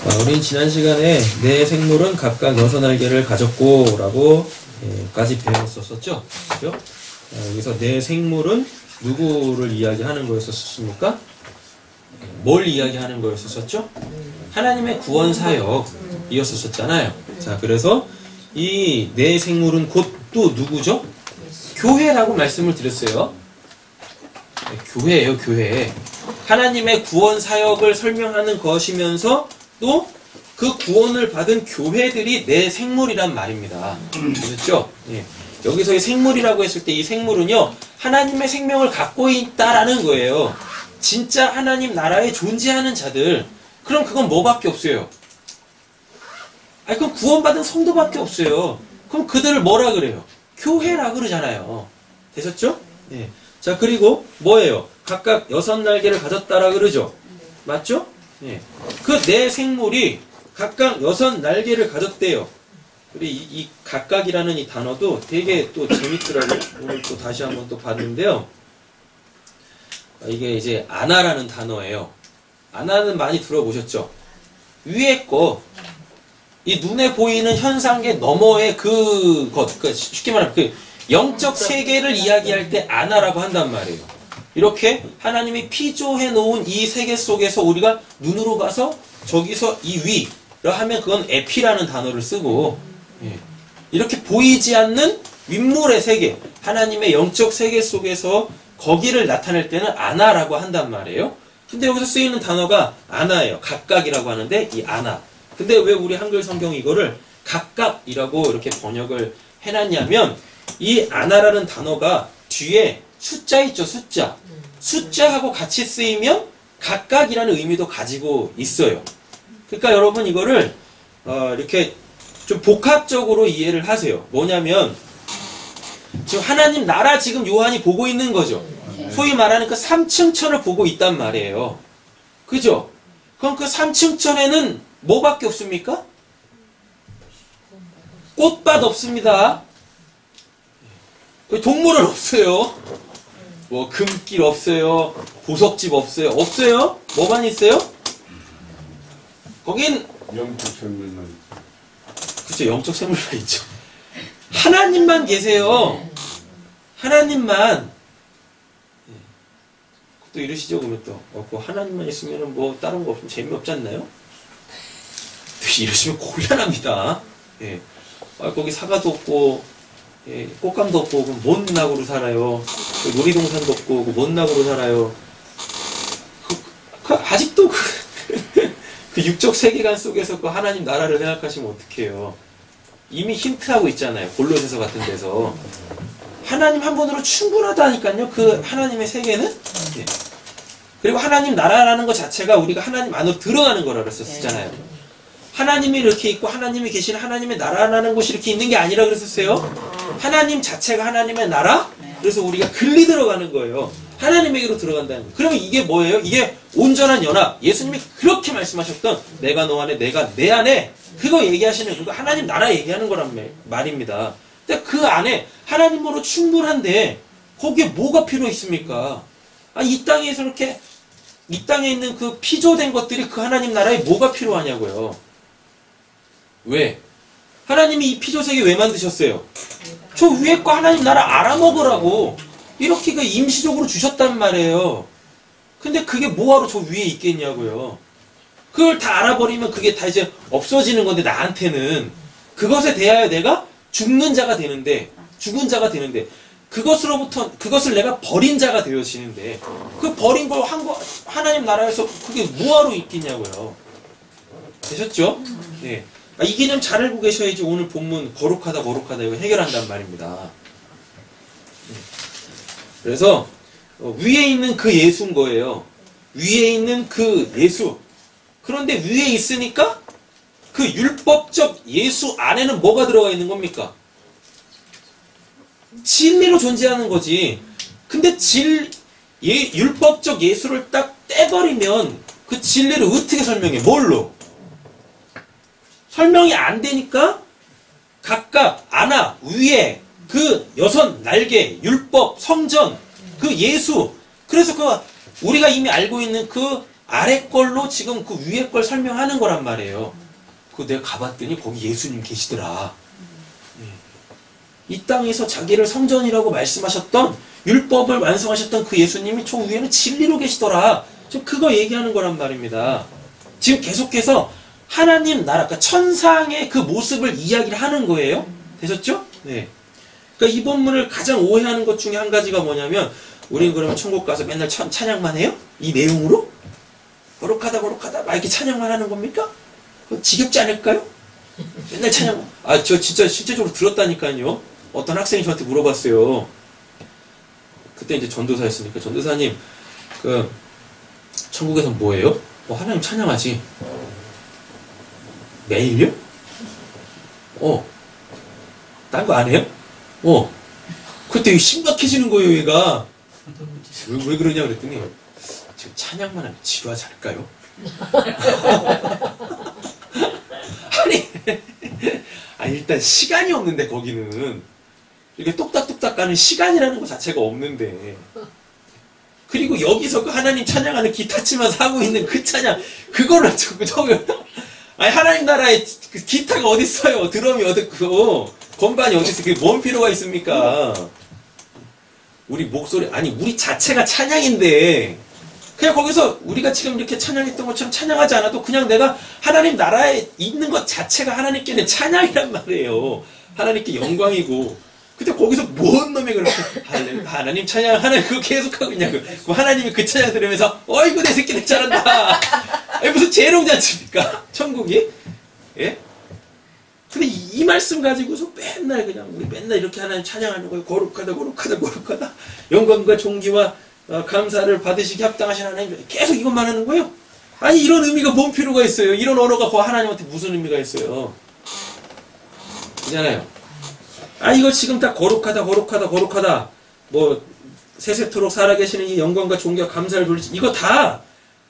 우린 지난 시간에 네 생물은 각각 6날개를 가졌고 라고 까지 배웠었죠. 그죠? 여기서 네 생물은 누구를 이야기하는 거였었습니까? 뭘 이야기하는 거였었죠? 하나님의 구원 사역이었었잖아요. 자, 그래서 이 네 생물은 곧 또 누구죠? 교회라고 말씀을 드렸어요. 교회예요, 교회. 하나님의 구원 사역을 설명하는 것이면서 또 그 구원을 받은 교회들이 내 생물이란 말입니다. 그렇죠? 예. 여기서 이 생물이라고 했을 때 이 생물은요, 하나님의 생명을 갖고 있다라는 거예요. 진짜 하나님 나라에 존재하는 자들. 그럼 그건 뭐밖에 없어요? 아니, 그럼 구원받은 성도밖에 없어요. 그럼 그들을 뭐라 그래요? 교회라 그러잖아요. 되셨죠? 예. 자, 그리고 뭐예요? 각각 6날개를 가졌다라 그러죠? 맞죠? 예. 그 네 생물이 각각 6날개를 가졌대요. 그리고 이 각각이라는 이 단어도 되게 또 재밌더라고요. 오늘 또 다시 한번 또 봤는데요. 이게 이제 아나라는 단어예요. 아나는 많이 들어보셨죠? 위에 거, 이 눈에 보이는 현상계 너머의 쉽게 말하면 그 영적 세계를 이야기할 때 아나라고 한단 말이에요. 이렇게 하나님이 피조해 놓은 이 세계 속에서 우리가 눈으로 가서 저기서 이 위라 하면 그건 에피라는 단어를 쓰고, 이렇게 보이지 않는 윗물의 세계, 하나님의 영적 세계 속에서 거기를 나타낼 때는 아나라고 한단 말이에요. 근데 여기서 쓰이는 단어가 아나예요. 각각이라고 하는데 이 아나. 근데 왜 우리 한글 성경이 이거를 각각이라고 이렇게 번역을 해놨냐면, 이 아나라는 단어가 뒤에 숫자 있죠, 숫자. 숫자하고 같이 쓰이면 각각이라는 의미도 가지고 있어요. 그러니까 여러분 이거를 이렇게 좀 복합적으로 이해를 하세요. 뭐냐면 지금 하나님 나라 지금 요한이 보고 있는 거죠. 소위 말하는 그 3층천을 보고 있단 말이에요. 그죠? 그럼 그 3층천에는 뭐밖에 없습니까? 꽃밭 없습니다. 동물은 없어요. 뭐 금길 없어요. 보석집 없어요. 없어요? 뭐만 있어요? 거긴 영적 생물만. 그쵸, 영적 생물만 있죠. 하나님만 계세요. 하나님만. 또 이러시죠, 그러면 또. 그 하나님만 있으면 뭐 다른 거 없으면 재미없지 않나요? 이러시면 곤란합니다. 예. 거기 사과도 없고, 예, 꽃감도 없고, 그럼 뭔 낙으로 살아요? 놀이동산도 없고, 뭔 낙으로 살아요? 아직도 그 육적 세계관 속에서 그 하나님 나라를 생각하시면 어떡해요? 이미 힌트하고 있잖아요. 골로새서 같은 데서. 하나님 한 분으로 충분하다니까요. 그 하나님의 세계는. 예. 그리고 하나님 나라라는 것 자체가 우리가 하나님 안으로 들어가는 거라 그랬었잖아요. 하나님이 이렇게 있고 하나님이 계신 하나님의 나라라는 곳이 이렇게 있는 게 아니라 그랬었어요. 하나님 자체가 하나님의 나라? 그래서 우리가 글리 들어가는 거예요. 하나님에게로 들어간다는 거예요. 그러면 이게 뭐예요? 이게 온전한 연합. 예수님이 그렇게 말씀하셨던 내가 너 안에 내가 내 안에, 그거 얘기하시는, 그거 하나님 나라 얘기하는 거란 말입니다. 근데 그 안에 하나님으로 충분한데 거기에 뭐가 필요 있습니까? 이 땅에서 이렇게 이 땅에 있는 그 피조된 것들이 그 하나님 나라에 뭐가 필요하냐고요. 왜? 하나님이 이 피조세계 왜 만드셨어요? 저 위에 거 하나님 나라 알아먹으라고 이렇게 그 임시적으로 주셨단 말이에요. 근데 그게 뭐하러 저 위에 있겠냐고요. 그걸 다 알아버리면 그게 다 이제 없어지는 건데, 나한테는 그것에 대하여 내가 죽는 자가 되는데, 죽은 자가 되는데, 그것을 내가 버린 자가 되어지는데, 그 버린 걸 하나님 나라에서 그게 뭐하러 있겠냐고요. 되셨죠? 네. 이 개념 잘 알고 계셔야지 오늘 본문 거룩하다 이거 해결한단 말입니다. 그래서 위에 있는 그 예수인 거예요. 위에 있는 그 예수. 그런데 위에 있으니까 그 율법적 예수 안에는 뭐가 들어가 있는 겁니까? 진리로 존재하는 거지. 근데 율법적 예수를 딱 떼버리면 그 진리를 어떻게 설명해? 뭘로? 설명이 안 되니까 각각 아나 위에 그 6날개 율법 성전 그 예수, 그래서 그 우리가 이미 알고 있는 그 아래 걸로 지금 그 위에 걸 설명하는 거란 말이에요. 그거 내가 가봤더니 거기 예수님 계시더라. 이 땅에서 자기를 성전이라고 말씀하셨던 율법을 완성하셨던 그 예수님이 저 위에는 진리로 계시더라. 지금 그거 얘기하는 거란 말입니다. 지금 계속해서 하나님 나라, 그러니까 천상의 그 모습을 이야기를 하는 거예요. 되셨죠? 네. 그러니까 이 본문을 가장 오해하는 것 중에 한 가지가 뭐냐면, 우리는 그러면 천국 가서 맨날 찬양만 해요? 이 내용으로? 거룩하다 거룩하다 막 이렇게 찬양만 하는 겁니까? 그거 지겹지 않을까요? 맨날 찬양. 저 진짜 실제적으로 들었다니까요. 어떤 학생이 저한테 물어봤어요. 그때 이제 전도사였으니까, 전도사님 그 천국에서 뭐예요? 하나님 찬양하지. 매일요? 딴 거 안 해요? 그때 심각해지는 거예요, 얘가. 왜 그러냐 그랬더니, 지금 찬양만 하면 지루하지 않을까요? 아니, 일단 시간이 없는데, 거기는. 이렇게 똑딱똑딱 가는 시간이라는 것 자체가 없는데. 그리고 여기서 그 하나님 찬양하는 기타 치면서 하고 있는 그 찬양, 그거를 아니, 하나님 나라에 그 기타가 어딨어요? 드럼이 어딨고, 건반이 어딨어? 그게 뭔 필요가 있습니까? 우리 목소리, 아니, 우리 자체가 찬양인데, 그냥 거기서 우리가 지금 이렇게 찬양했던 것처럼 찬양하지 않아도 그냥 내가 하나님 나라에 있는 것 자체가 하나님께는 찬양이란 말이에요. 하나님께 영광이고. 근데 거기서 뭔 놈이 그렇게 하나님 찬양하는 그거 계속하고 있냐고. 그 하나님이 그 찬양 들으면서 어이구 내 새끼들 잘한다. 아니, 무슨 재롱잔치입니까? 천국이? 예? 근데 이 말씀 가지고서 맨날 그냥 우리 맨날 이렇게 하나님 찬양하는 거예요. 거룩하다 거룩하다 거룩하다. 영광과 존귀와 감사를 받으시기 합당하신 하나님. 계속 이것만 하는 거예요. 아니 이런 의미가 뭔 필요가 있어요. 이런 언어가 하나님한테 무슨 의미가 있어요. 그잖아요. 이거 지금 다 거룩하다 거룩하다 거룩하다 뭐 세세토록 살아계시는 이 영광과 존귀와 감사를 돌리시, 이거 다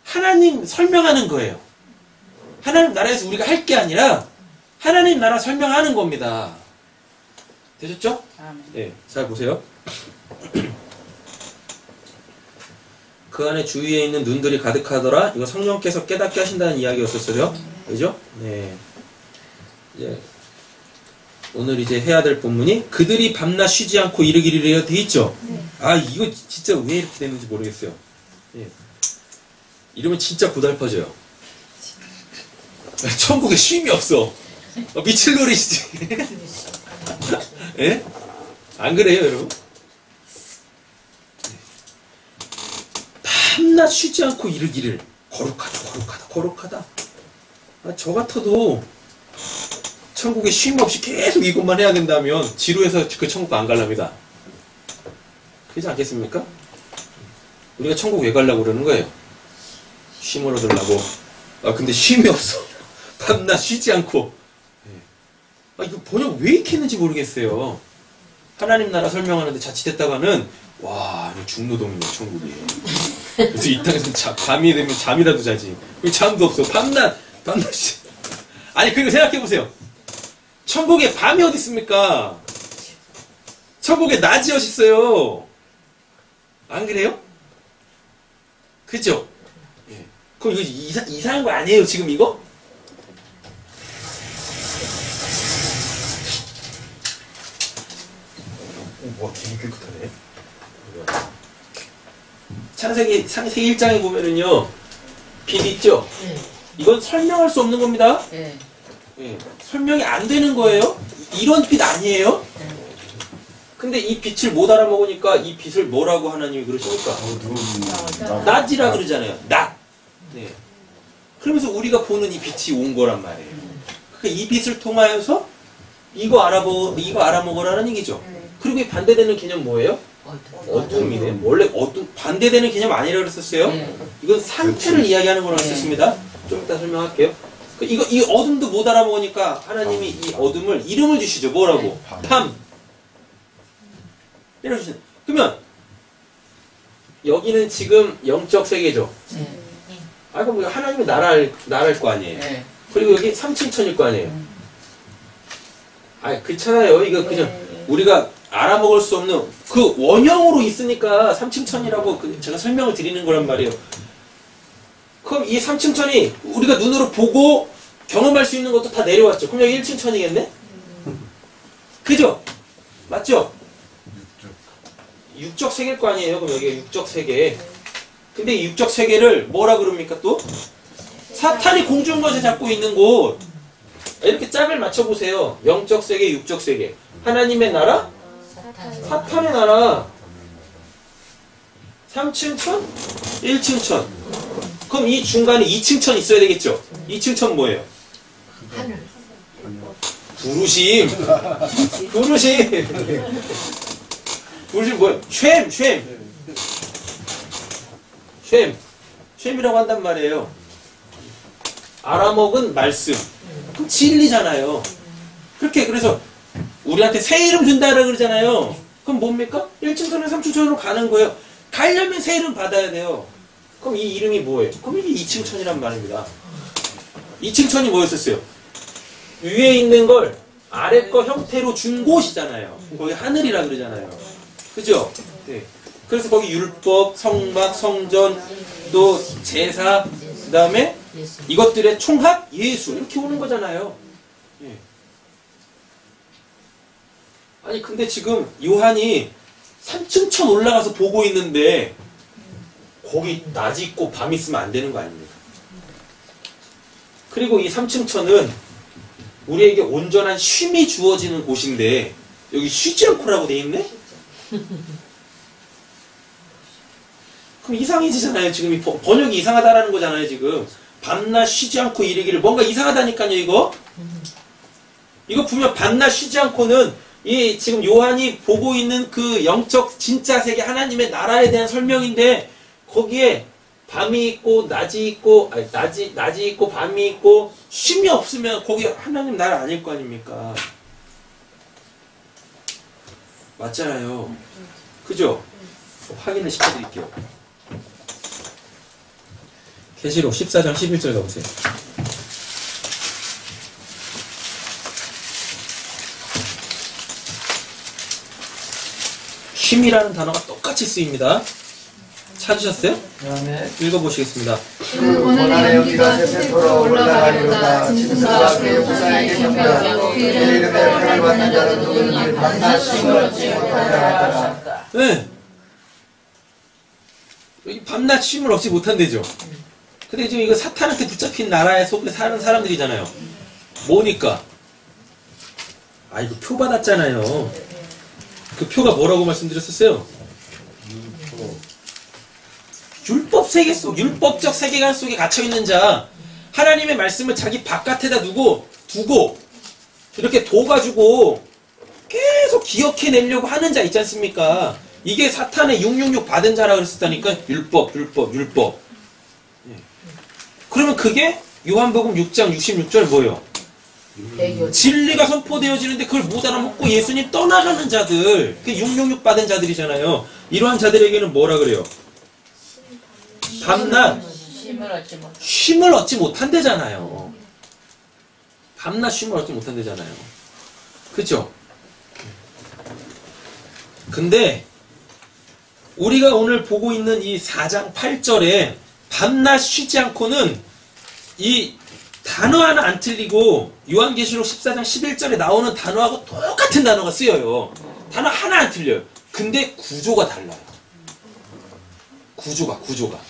하나님 설명하는 거예요. 하나님 나라에서 우리가 할 게 아니라 하나님 나라 설명하는 겁니다. 되셨죠? 네, 잘 보세요. 그 안에 주위에 있는 눈들이 가득하더라. 이거 성령께서 깨닫게 하신다는 이야기였었어요. 그죠? 네. 이제 오늘 이제 해야 될 본문이 그들이 밤낮 쉬지 않고 이르기를 돼 있죠. 네. 이거 진짜 왜 이렇게 됐는지 모르겠어요. 예. 이러면 진짜 고달퍼져요. 천국에 쉼이 없어. 미칠 노릇이지. 예? 안 그래요, 여러분? 밤낮 쉬지 않고 이르기를 거룩하다, 거룩하다, 거룩하다. 저 같아도 천국에 쉼 없이 계속 이것만 해야 된다면 지루해서 그 천국 안 가랍니다. 그렇지 않겠습니까? 우리가 천국 왜 가려고 그러는 거예요? 쉼을 얻으려고. 근데 쉼이 없어. 밤낮 쉬지 않고. 이거 번역 왜 이렇게 했는지 모르겠어요. 하나님 나라 설명하는데 자칫했다가는 와, 이거 중노동이네, 천국이. 그래서 이 땅에서 밤이 되면 잠이라도 자지. 잠도 없어. 밤낮 쉬. 아니, 그리고 생각해보세요. 천국에 밤이 어디 있습니까? 천국에 낮이 어디 있어요? 안 그래요? 그죠? 예. 그럼 이거 이상한 거 아니에요, 지금 이거? 와, 되게 깨끗하네. 창세기 1장에 보면은요, 빛 있죠? 이건 설명할 수 없는 겁니다. 예. 설명이 안 되는 거예요. 이런 빛 아니에요. 근데 이 빛을 못 알아먹으니까 이 빛을 뭐라고 하나님이 그러십니까? 낮이라 그러잖아요. 낮. 네. 그러면서 우리가 보는 이 빛이 온 거란 말이에요. 그러니까 이 빛을 통하여서 이거 알아먹으라는 얘기죠. 그리고 이 반대되는 개념 뭐예요? 어둠이네. 원래 반대되는 개념 아니라 그랬었어요. 이건 상태를 이야기하는 거라고 썼습니다. 좀 이따 설명할게요. 이 어둠도 못 알아먹으니까 하나님이 이 어둠을 이름을 주시죠. 뭐라고? 밤. 때려주시는. 그러면 여기는 지금 영적 세계죠. 그럼 하나님이 나라일 거 아니에요. 그리고 여기 삼층천일 거 아니에요. 그렇잖아요. 이거 그냥 우리가 알아먹을 수 없는 그 원형으로 있으니까 삼층천이라고 제가 설명을 드리는 거란 말이에요. 그 그럼 이 3층천이 우리가 눈으로 보고 경험할 수 있는 것도 다 내려왔죠. 그럼 여기 1층천이겠네? 그죠? 맞죠? 육적 세계일 거 아니에요? 그럼 여기가 육적 세계. 근데 이 육적 세계를 뭐라 그럽니까 또? 사탄이 공중권세 잡고 있는 곳. 이렇게 짝을 맞춰보세요. 영적 세계, 육적 세계. 하나님의 나라? 사탄의 나라. 3층천? 1층천. 그럼 이 중간에 2층천 있어야 되겠죠? 2층천 뭐예요? 부르심. 부르심. 부르심 뭐예요? 쉔이라고 한단 말이에요. 알아먹은 말씀. 그럼 진리잖아요. 그렇게 그래서 우리한테 새 이름 준다고 그러잖아요. 그럼 뭡니까? 1층천에서 3층천으로 가는 거예요. 가려면 새 이름 받아야 돼요. 그럼 이 이름이 뭐예요? 그럼 이게 2층천이란 말입니다. 2층천이 뭐였었어요? 위에 있는 걸 아래 거 형태로 준 곳이잖아요. 거기 하늘이라 그러잖아요. 그죠? 네. 그래서 거기 율법, 성막, 성전, 또 제사, 그 다음에 이것들의 총합, 예수 이렇게 오는 거잖아요. 예. 아니 근데 지금 요한이 3층천 올라가서 보고 있는데 거기 낮이 있고 밤이 있으면 안 되는 거 아닙니까? 그리고 이 3층천은 우리에게 온전한 쉼이 주어지는 곳인데 여기 쉬지 않고라고 돼 있네? 그럼 이상해지잖아요. 지금 이 번역이 이상하다라는 거잖아요. 지금 밤낮 쉬지 않고 이르기를 뭔가 이상하다니까요. 이거 분명 밤낮 쉬지 않고는 이 지금 요한이 보고 있는 그 영적 진짜 세계 하나님의 나라에 대한 설명인데 거기에 밤이 있고 낮이 있고 아니, 낮이 있고 밤이 있고 쉼이 없으면 거기 하나님 나라 아닐 거 아닙니까? 맞잖아요. 그죠? 확인을 시켜드릴게요. 계시록 14장 11절 가보세요. 쉼이라는 단어가 똑같이 쓰입니다. 찾으셨어요? 읽어보시겠습니다. 고난의 연기가 세세토록 올라가리로다. 짐승과 그의 우상에게 경배하고 그의 이름에 표를 받는 자는 누구든지 밤낮 쉼을 얻지 못하리라. 네. 여기 밤낮 쉼을 얻지 못한대죠. 근데 지금 이거 사탄한테 붙잡힌 나라에 속에 사는 사람들이잖아요. 뭐니까? 아 이거 표 받았잖아요. 그 표가 뭐라고 말씀드렸었어요? 율법 세계 속, 율법적 세계관 속에 갇혀있는 자, 하나님의 말씀을 자기 바깥에다 두고 이렇게 둬가지고 계속 기억해내려고 하는 자 있지 않습니까? 이게 사탄의 666 받은 자라 그랬었다니까. 율법. 그러면 그게 요한복음 6장 66절 뭐예요? 진리가 선포되어지는데 그걸 못 알아먹고 예수님 떠나가는 자들, 그 666 받은 자들이잖아요. 이러한 자들에게는 뭐라 그래요? 밤낮 쉼을 얻지 못한대잖아요. 밤낮 쉼을 얻지 못한대잖아요. 그죠? 근데 우리가 오늘 보고 있는 이 4장 8절에 밤낮 쉬지 않고는 이 단어 하나 안 틀리고 요한계시록 14장 11절에 나오는 단어하고 똑같은 단어가 쓰여요. 단어 하나 안 틀려요. 근데 구조가 달라요. 구조가.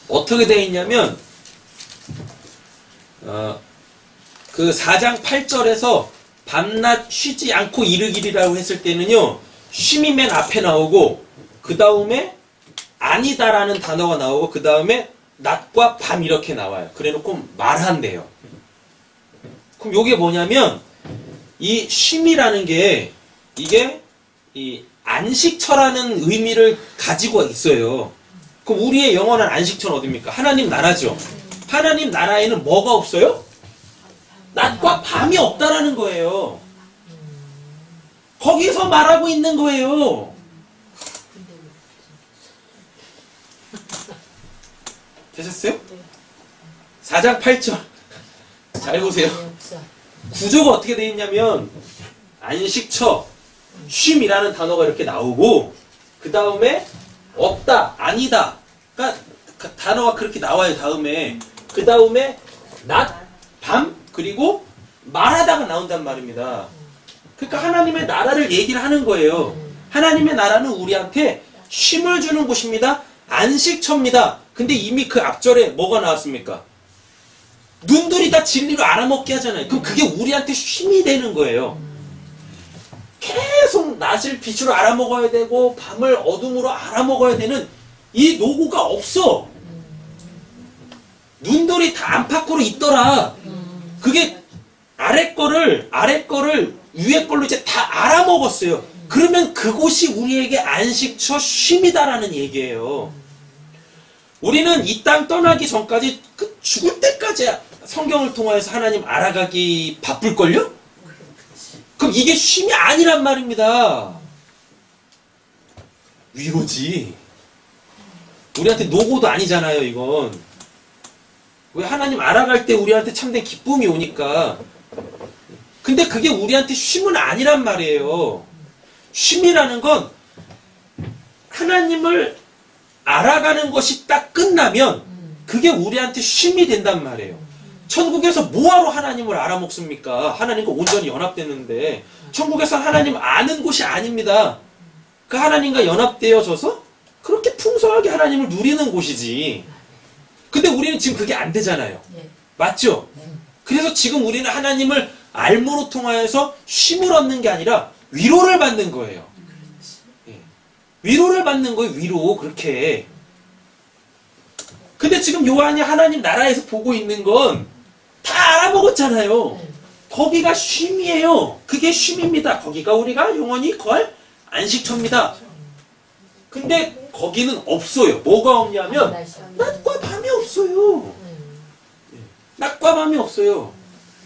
어떻게 되어 있냐면 그 4장 8절에서 밤낮 쉬지 않고 이르기리라고 했을 때는요. 쉼이 맨 앞에 나오고 그 다음에 아니다라는 단어가 나오고 그 다음에 낮과 밤 이렇게 나와요. 그래놓고 말한대요. 그럼 요게 뭐냐면 이 쉼이라는 게 이게 이 안식처라는 의미를 가지고 있어요. 그럼 우리의 영원한 안식처는 어딥니까? 하나님 나라죠. 하나님 나라에는 뭐가 없어요? 낮과 밤이 없다라는 거예요. 거기서 말하고 있는 거예요. 되셨어요? 4장 8절 잘 보세요. 구조가 어떻게 되어 있냐면 안식처, 쉼이라는 단어가 이렇게 나오고 그 다음에 없다, 아니다, 그러니까 그 단어가 그렇게 나와요. 다음에 그 다음에 낮, 밤 그리고 말하다가 나온단 말입니다. 그러니까 하나님의 나라를 얘기를 하는 거예요. 하나님의 나라는 우리한테 쉼을 주는 곳입니다. 안식처입니다. 근데 이미 그 앞절에 뭐가 나왔습니까? 눈들이 다 진리로 알아먹게 하잖아요. 그럼 그게 우리한테 쉼이 되는 거예요. 계속 낮을 빛으로 알아먹어야 되고 밤을 어둠으로 알아먹어야 되는 이 노고가 없어. 눈들이 다 안팎으로 있더라. 그게 아래 거를 위에 걸로 이제 다 알아먹었어요. 그러면 그곳이 우리에게 안식처 쉼이다라는 얘기예요. 우리는 이 땅 떠나기 전까지 그 죽을 때까지 성경을 통해서 하나님 알아가기 바쁠걸요? 그럼 이게 쉼이 아니란 말입니다. 위로지. 우리한테 노고도 아니잖아요, 이건. 왜 하나님 알아갈 때 우리한테 참된 기쁨이 오니까. 근데 그게 우리한테 쉼은 아니란 말이에요. 쉼이라는 건 하나님을 알아가는 것이 딱 끝나면 그게 우리한테 쉼이 된단 말이에요. 천국에서 뭐하러 하나님을 알아먹습니까? 하나님과 온전히 연합되는데 천국에서 하나님 아는 곳이 아닙니다. 그 하나님과 연합되어져서 그렇게 풍성하게 하나님을 누리는 곳이지. 근데 우리는 지금 그게 안 되잖아요. 맞죠? 그래서 지금 우리는 하나님을 알므로 통하여서 쉼을 얻는 게 아니라 위로를 받는 거예요. 위로를 받는 거예요. 위로. 그렇게. 근데 지금 요한이 하나님 나라에서 보고 있는 건 다 알아먹었잖아요. 거기가 쉼이에요. 그게 쉼입니다. 거기가 우리가 영원히 거할 안식처입니다. 근데 거기는 없어요. 뭐가 없냐면 낮과 밤이 없어요. 낮과 밤이 없어요.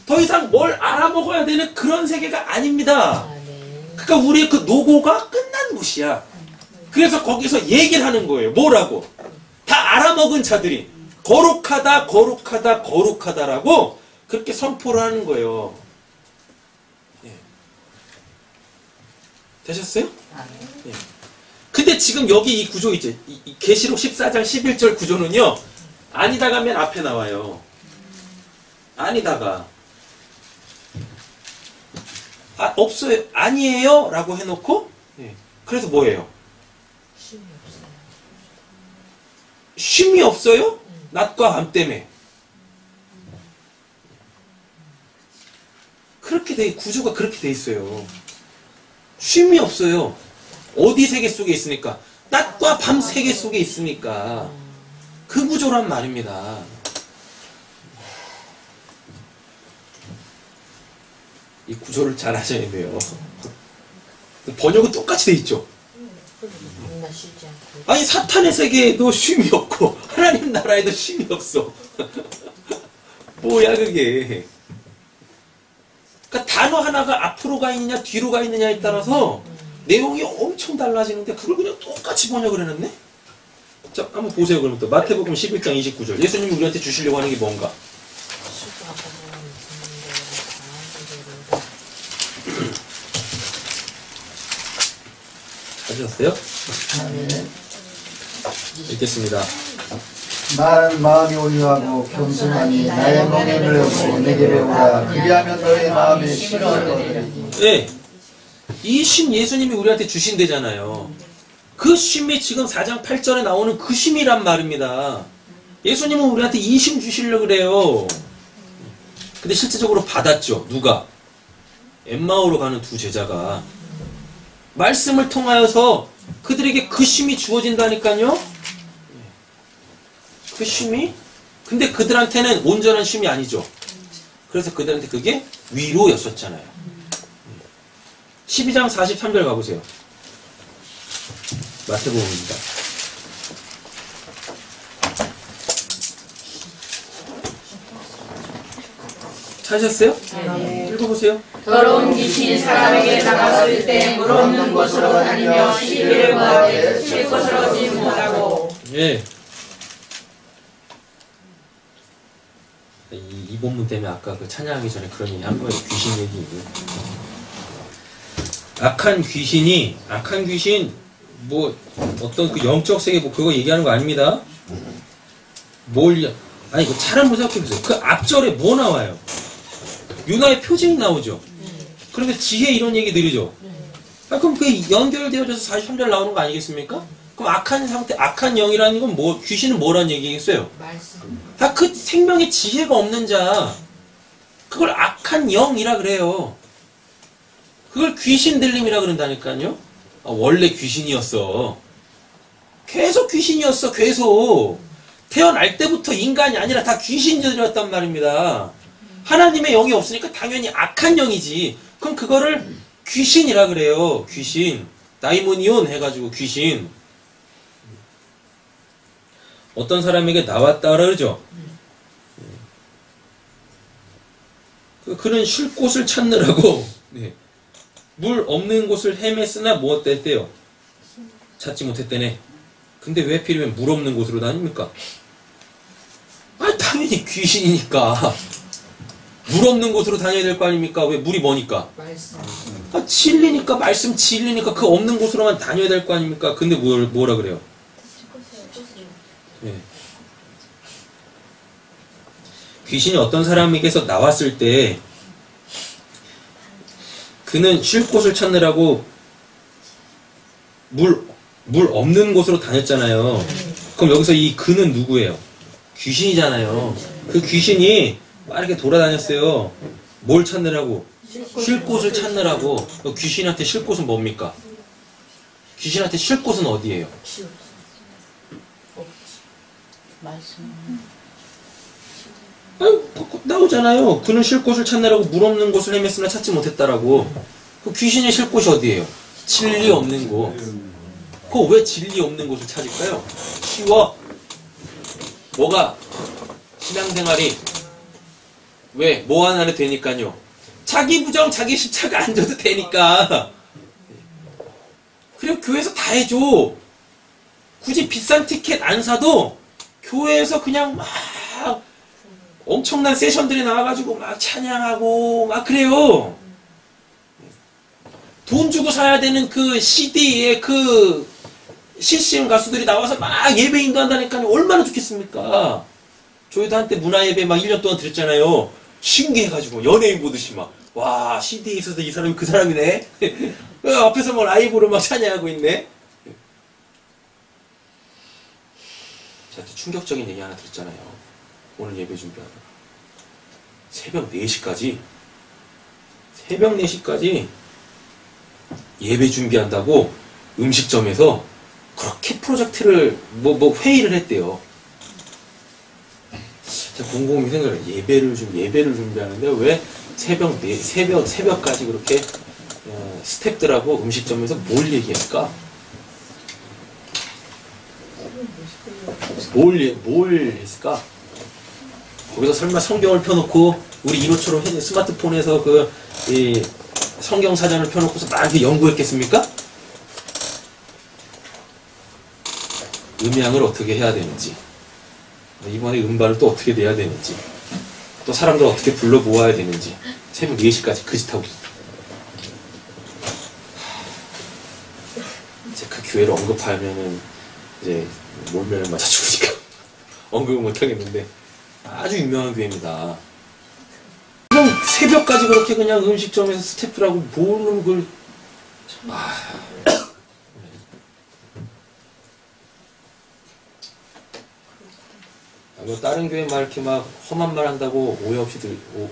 더 이상 뭘 알아먹어야 되는 그런 세계가 아닙니다. 그러니까 우리의 그 노고가 끝난 곳이야. 그래서 거기서 얘기를 하는 거예요. 뭐라고? 다 알아먹은 자들이 거룩하다, 거룩하다, 거룩하다라고 그렇게 선포를 하는 거예요. 예. 되셨어요? 예. 근데 지금 여기 이 구조 있죠. 이 계시록 14장 11절 구조는요. 아니다가 맨 앞에 나와요. 아니다가. 아, 없어요. 아니에요. 라고 해놓고 예. 그래서 뭐예요? 쉼이 없어요? 낮과 밤 때문에. 그렇게 구조가 그렇게 돼 있어요. 쉼이 없어요. 어디 세계 속에 있으니까? 낮과 밤 세계 속에 있으니까. 그 구조란 말입니다. 이 구조를 잘 하셔야 돼요. 번역은 똑같이 돼 있죠. 아니 사탄의 세계에도 쉼이 없고 하나님 나라에도 쉼이 없어. 뭐야 그게. 그러니까 단어 하나가 앞으로 가 있느냐 뒤로 가 있느냐에 따라서 내용이 엄청 달라지는데 그걸 그냥 똑같이 번역을 해놨네. 자 한번 보세요. 그럼 또 마태복음 11장 29절 예수님이 우리한테 주시려고 하는 게 뭔가. 찾으셨어요? 읽겠습니다. 나는 마음이 온유하고 겸손하니 나의 멍에를 열고 내게 배우라. 그리하면 너의 마음에 쉼을 얻으리니. 네. 이 쉼 예수님이 우리한테 주신대잖아요. 그 쉼이 지금 4장 8절에 나오는 그 쉼이란 말입니다. 예수님은 우리한테 이 쉼 주시려고 그래요. 근데 실제적으로 받았죠. 누가? 엠마오로 가는 두 제자가 말씀을 통하여서 그들에게 그 쉼이 주어진다니까요. 그 쉼이? 근데 그들한테는 온전한 쉼이 아니죠. 그래서 그들한테 그게 위로였었잖아요. 12장 43절 가보세요. 마태복음입니다. 찾으셨어요? 네. 읽어보세요. 더러운 귀신이 사람에게 나갔을 때 물 없는 곳으로 다니며 시비를 구하되 쉴 곳을 얻지 못하고. 예. 이 본문 때문에 아까 그 찬양하기 전에 그런 얘기 한 거예요. 귀신 얘기. 악한 귀신 뭐 어떤 그 영적 세계 뭐 그거 얘기하는 거 아닙니다. 아니 그 잘 한번 생각해보세요. 그 앞절에 뭐 나와요? 윤화의 표징이 나오죠. 그러면 지혜 이런 얘기 들이죠. 아, 그럼 그게 연결되어져서 43절 나오는 거 아니겠습니까? 그럼 악한 상태, 악한 영이라는 건 뭐, 귀신은 뭐라는 얘기겠어요? 아, 그 생명에 지혜가 없는 자, 그걸 악한 영이라 그래요. 그걸 귀신 들림이라 그런다니까요. 아, 원래 귀신이었어. 계속 귀신이었어, 계속. 태어날 때부터 인간이 아니라 다 귀신들이었단 말입니다. 하나님의 영이 없으니까 당연히 악한 영이지. 그럼 그거를 귀신이라 그래요. 귀신. 다이모니온 해가지고 귀신. 어떤 사람에게 나왔다 그러죠. 그는 쉴 곳을 찾느라고 물 없는 곳을 헤맸으나 뭐 어땠대요? 찾지 못했대네. 근데 왜 필요면 물 없는 곳으로 다닙니까? 아, 당연히 귀신이니까 물 없는 곳으로 다녀야 될 거 아닙니까? 왜? 물이 뭐니까? 아, 진리니까, 말씀 진리니까 그 없는 곳으로만 다녀야 될 거 아닙니까? 근데 뭐라 그래요? 네. 귀신이 어떤 사람에게서 나왔을 때 그는 쉴 곳을 찾느라고 물 없는 곳으로 다녔잖아요. 그럼 여기서 이 그는 누구예요? 귀신이잖아요. 그 귀신이 막 이렇게 돌아다녔어요. 뭘 찾느라고? 쉴 곳을 찾느라고. 귀신한테 쉴 곳은 뭡니까? 귀신한테 쉴 곳은 어디예요? 나오잖아요. 그는 쉴 곳을 찾느라고 물 없는 곳을 헤맸으나 찾지 못했다라고. 그 귀신의 쉴 곳이 어디예요? 진리 없는 곳. 그거 왜 진리 없는 곳을 찾을까요? 쉬워. 뭐가? 신앙생활이 왜? 뭐 하나 해도 되니까요. 자기 부정, 자기 십자가 안 져도 되니까. 그리고 교회에서 다 해줘. 굳이 비싼 티켓 안 사도 교회에서 그냥 막 엄청난 세션들이 나와가지고 막 찬양하고 막 그래요. 돈 주고 사야 되는 그 CD에 그 CCM 가수들이 나와서 막 예배 인도한다니까요. 얼마나 좋겠습니까? 저희도 한때 문화예배 막 1년 동안 드렸잖아요. 신기해가지고 연예인 보듯이 막 와 CD에 있어서 이 사람이 그 사람이네. 앞에서 뭐 라이브로 막 찬양하고 있네. 제가 또 충격적인 얘기 하나 들었잖아요. 오늘 예배 준비하다가 새벽 4시까지 예배 준비한다고 음식점에서 그렇게 프로젝트를 뭐 회의를 했대요. 제가 곰곰이 생각을 해요. 예배를 준비하는데 왜 새벽까지 그렇게 스태프들하고 음식점에서 뭘 얘기했을까? 뭘 했을까? 거기서 설마 성경을 펴놓고 우리 이노처럼 스마트폰에서 이 성경 사전을 펴놓고서 막 이렇게 연구했겠습니까? 음향을 어떻게 해야 되는지, 이번에 음반을 또 어떻게 내야 되는지, 또 사람들 어떻게 불러 모아야 되는지, 새벽 4시까지 그 짓 하고 이제 그 교회를 언급하면은 이제 몰면을 맞아 죽으니까 언급을 못 하겠는데 아주 유명한 교회입니다. 그냥 새벽까지 그렇게 그냥 음식점에서 스태프라고 모르는 걸 뭐 다른 교회 막 이렇게 막 험한 말 한다고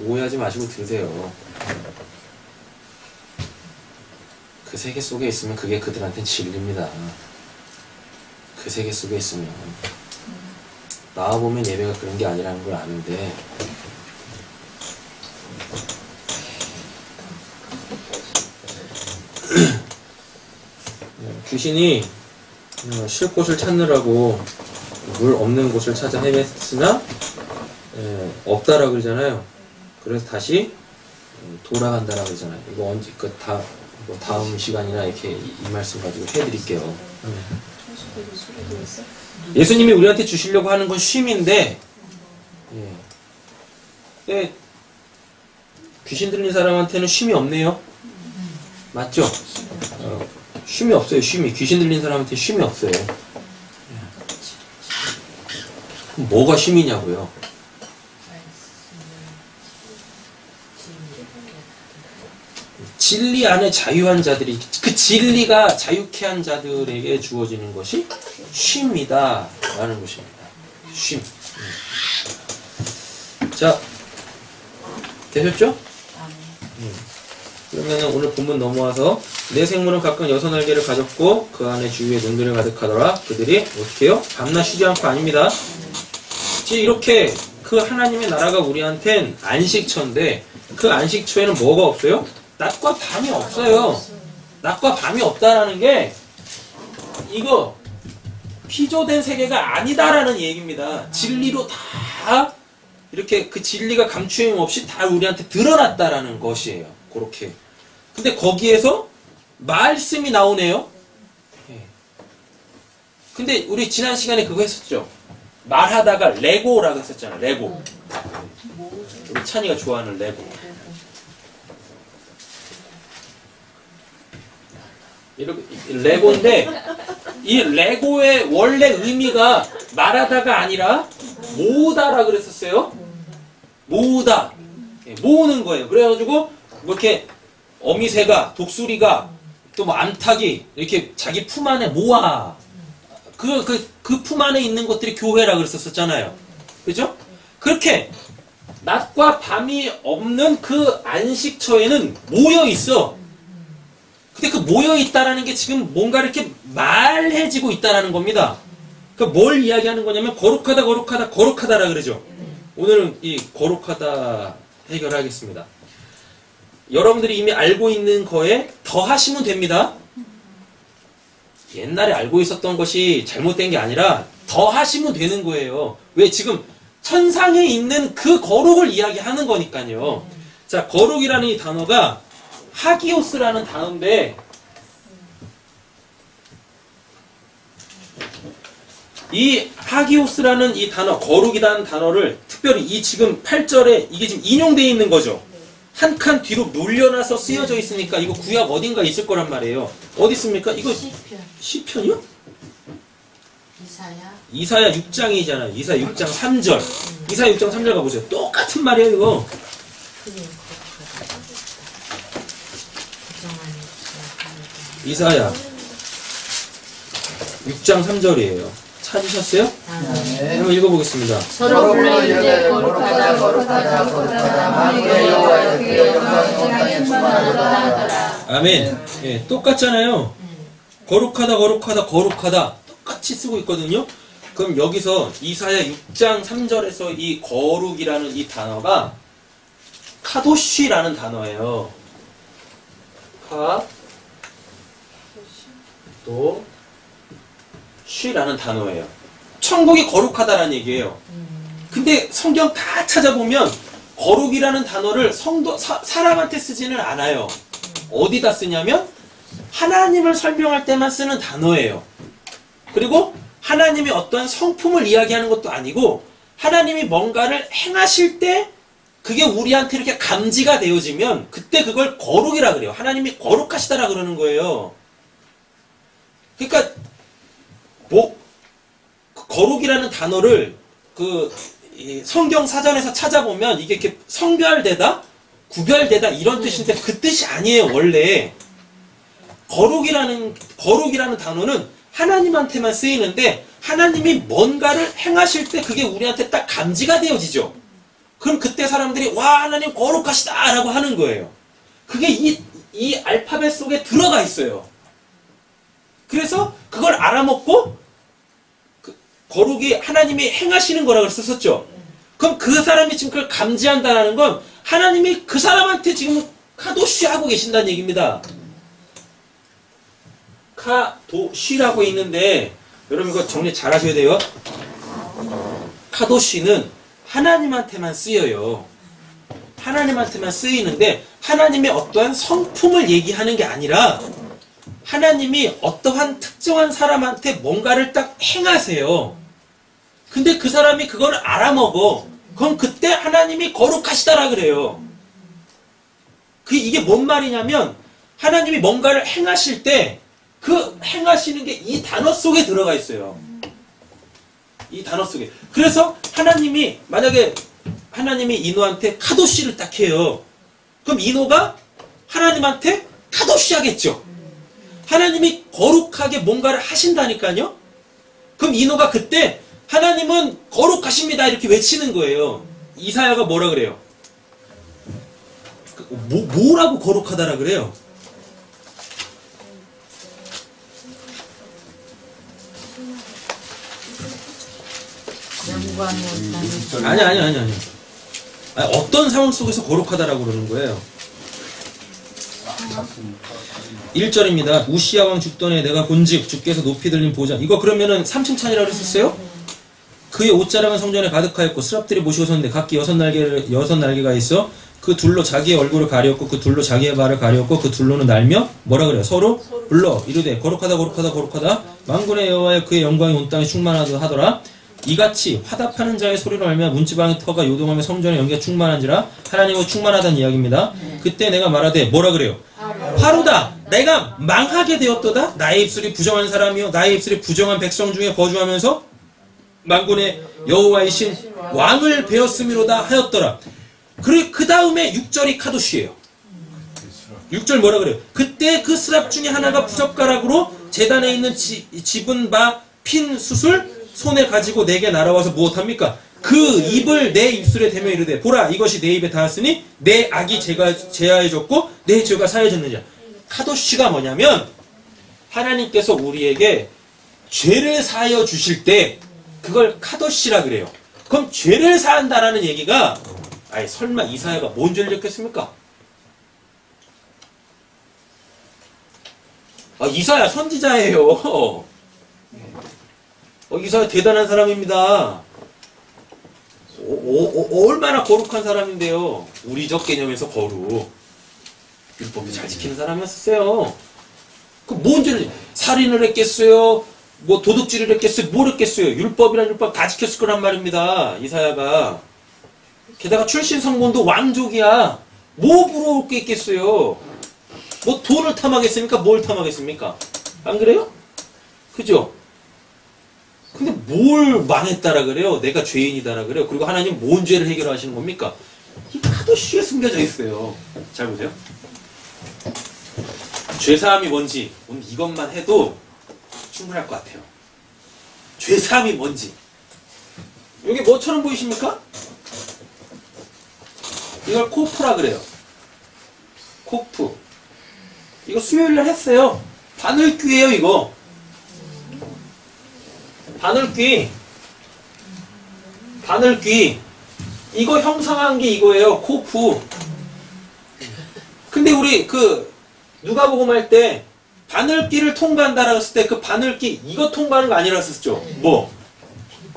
오해하지 마시고 들으세요. 그 세계 속에 있으면 그게 그들한테는 진리입니다. 그 세계 속에 있으면 나와보면 예배가 그런 게 아니라는 걸 아는데 귀신이 쉴 곳을 찾느라고 물 없는 곳을 찾아 헤맸으나 없다라고 그러잖아요. 그래서 다시 돌아간다라고 그러잖아요. 이거 언제 다음 시간이나 이렇게 이 말씀 가지고 해드릴게요. 예수님이 우리한테 주시려고 하는 건 쉼인데 귀신 들린 사람한테는 쉼이 없네요. 맞죠? 쉼이 없어요. 귀신 들린 사람한테 쉼이 없어요. 그럼 뭐가 쉼이냐고요? 진리 안에 자유한 자들이, 그 진리가 자유케 한 자들에게 주어지는 것이 쉼이다 라는 것입니다. 쉼. 자, 되셨죠? 그러면 오늘 본문 넘어와서 내 생물은 각각 6날개를 가졌고 그 안에 주위에 눈들이 가득하더라. 그들이 어떻게 해요? 밤낮 쉬지 않고 아닙니다. 이렇게 그 하나님의 나라가 우리한텐 안식처인데 그 안식처에는 뭐가 없어요? 낮과 밤이 없어요. 낮과 밤이 없다라는 게 이거 피조된 세계가 아니다라는 얘기입니다. 진리로 다 이렇게 그 진리가 감추임 없이 다 우리한테 드러났다라는 것이에요. 그렇게. 근데 거기에서 말씀이 나오네요. 근데 우리 지난 시간에 그거 했었죠. 말하다가 레고라고 했었잖아. 레고. 우리 찬이가 좋아하는 레고. 이렇게 레고인데 이 레고의 원래 의미가 말하다가 아니라 모으다라 그랬었어요. 모으다. 모으는 거예요. 그래가지고 뭐 이렇게 어미새가 독수리가 또 뭐 암탉이 이렇게 자기 품 안에 모아 그 품 안에 있는 것들이 교회라 그랬었잖아요. 그죠? 그렇게 낮과 밤이 없는 그 안식처에는 모여 있어. 근데 그 모여 있다라는 게 지금 뭔가 이렇게 말해지고 있다라는 겁니다. 그 뭘 이야기하는 거냐면 거룩하다, 거룩하다, 거룩하다라 그러죠. 오늘은 이 거룩하다 해결하겠습니다. 여러분들이 이미 알고 있는 거에 더 하시면 됩니다. 옛날에 알고 있었던 것이 잘못된 게 아니라 더 하시면 되는 거예요. 왜? 지금 천상에 있는 그 거룩을 이야기하는 거니까요. 자, 거룩이라는 이 단어가 하기오스라는 단어인데 이 하기오스라는 이 단어, 거룩이라는 단어를 특별히 이 지금 8절에 이게 지금 인용되어 있는 거죠. 한 칸 뒤로 물려놔서 쓰여져 있으니까 이거 구약 어딘가 있을 거란 말이에요. 어디 있습니까? 이거 시편이요? 이사야 6장이잖아요. 이사야 6장 3절. 이사야 6장 3절 가보세요. 똑같은 말이에요, 이거. 이사야 6장 3절이에요. 찾으셨어요? 한번 읽어보겠습니다. 서로 불러 이르되 거룩하다 거룩하다 거룩하다 만군의 여호와여 그의 영광이 온 땅에 충만하도다 하더라. 아멘. 예, 똑같잖아요. 거룩하다 거룩하다 거룩하다 똑같이 쓰고 있거든요. 그럼 여기서 이사야 6장 3절에서 이 거룩이라는 이 단어가 카도쉬라는 단어예요. 카도쉬라는 단어예요. 천국이 거룩하다라는 얘기예요. 근데 성경 다 찾아보면 거룩이라는 단어를 사람한테 쓰지는 않아요. 어디다 쓰냐면 하나님을 설명할 때만 쓰는 단어예요. 그리고 하나님이 어떠한 성품을 이야기하는 것도 아니고 하나님이 뭔가를 행하실 때 그게 우리한테 이렇게 감지가 되어지면 그때 그걸 거룩이라 그래요. 하나님이 거룩하시다라 그러는 거예요. 그러니까 거룩이라는 단어를 이 성경 사전에서 찾아보면 이게 이렇게 성별되다, 구별되다 이런 뜻인데 그 뜻이 아니에요. 원래 거룩이라는 단어는 하나님한테만 쓰이는데 하나님이 뭔가를 행하실 때 그게 우리한테 딱 감지가 되어지죠. 그럼 그때 사람들이 와 하나님 거룩하시다 라고 하는 거예요. 그게 이 알파벳 속에 들어가 있어요. 그래서 그걸 알아먹고 거룩이 하나님이 행하시는 거라고 썼었죠. 그럼 그 사람이 지금 그걸 감지한다는 건 하나님이 그 사람한테 지금 카도쉬 하고 계신다는 얘기입니다. 카도쉬라고 있는데 여러분 이거 정리 잘 하셔야 돼요. 카도쉬는 하나님한테만 쓰여요. 하나님한테만 쓰이는데 하나님의 어떠한 성품을 얘기하는 게 아니라 하나님이 어떠한 특정한 사람한테 뭔가를 딱 행하세요. 근데 그 사람이 그걸 알아먹어. 그럼 그때 하나님이 거룩하시다라 그래요. 이게 뭔 말이냐면 하나님이 뭔가를 행하실 때 그 행하시는 게 이 단어 속에 들어가 있어요. 이 단어 속에. 그래서 하나님이 만약에 하나님이 이노한테 카도시를 딱 해요. 그럼 이노가 하나님한테 카도시 하겠죠. 하나님이 거룩하게 뭔가를 하신다니까요. 그럼 이노가 그때 하나님은 거룩하십니다 이렇게 외치는 거예요. 이사야가 뭐라 그래요? 뭐라고 거룩하다라 그래요? 아니. 어떤 상황 속에서 거룩하다라고 그러는 거예요. 1절입니다. 우시야 왕 죽던 해 내가 본즉 주께서 높이 들린 보좌. 이거 그러면은 삼층찬이라고 그랬었어요? 그의 옷자락은 성전에 가득하였고 스랍들이 모시고 섰는데 각기 6날개가 있어 그 둘로 자기의 얼굴을 가렸고 그 둘로 자기의 발을 가렸고 그 둘로는 날며 뭐라 그래요? 서로 불러 이르되 거룩하다 만군의 여호와여 그의 영광이 온 땅에 충만하더라. 이같이 화답하는 자의 소리로 알면 문지방의 터가 요동하며 성전의 연기가 충만한지라. 하나님은 충만하다는 이야기입니다. 그때 내가 말하되 뭐라 그래요? 바로다 내가 망하게 되었도다. 나의 입술이 부정한 사람이요 나의 입술이 부정한 백성 중에 거주하면서 만군의 여호와이신 왕을 베었음이로다 하였더라. 그리고 그 다음에 6절이 카도시예요. 6절 뭐라 그래요? 그때 그 스랍 중에 하나가 부젓가락으로 제단에 있는 집은 바 핀 숯을 손에 가지고 내게 날아와서 무엇합니까? 그 입을 내 입술에 대며 이르되 보라 이것이 내 입에 닿았으니 내 악이 제하여졌고 내 죄가 사해졌느냐. 카도시가 뭐냐면 하나님께서 우리에게 죄를 사하여 주실 때 그걸 카도시라 그래요. 그럼 죄를 사한다라는 얘기가 아니 설마 이사야가 뭔 죄를 졌겠습니까? 이사야 선지자예요. 이사야 대단한 사람입니다. 얼마나 거룩한 사람인데요. 우리적 개념에서 거룩. 율법도 잘 지키는 사람이었어요. 그 뭔 죄를 살인을 했겠어요? 뭐 도둑질을 했겠어요? 뭘 했겠어요? 율법이란 율법 다 지켰을 거란 말입니다. 이사야가. 게다가 출신 성분도 왕족이야. 뭐 부러울 게 있겠어요? 뭐 돈을 탐하겠습니까? 뭘 탐하겠습니까? 안 그래요? 그죠? 근데 뭘 망했다라 그래요? 내가 죄인이다라 그래요? 그리고 하나님 뭔 죄를 해결하시는 겁니까? 이 카도시에 숨겨져 있어요. 잘 보세요. 죄사함이 뭔지 오늘 이것만 해도 충분할 것 같아요. 죄사함이 뭔지. 이게 뭐처럼 보이십니까? 이걸 코프라 그래요. 코프. 이거 수요일날 했어요. 바늘귀예요 이거. 바늘귀. 이거 형상한 게 이거예요. 코프. 근데 우리 누가복음 할 때 바늘귀를 통과한다라고 했을 때 그 바늘귀 이거 통과하는 거 아니라 썼죠. 뭐?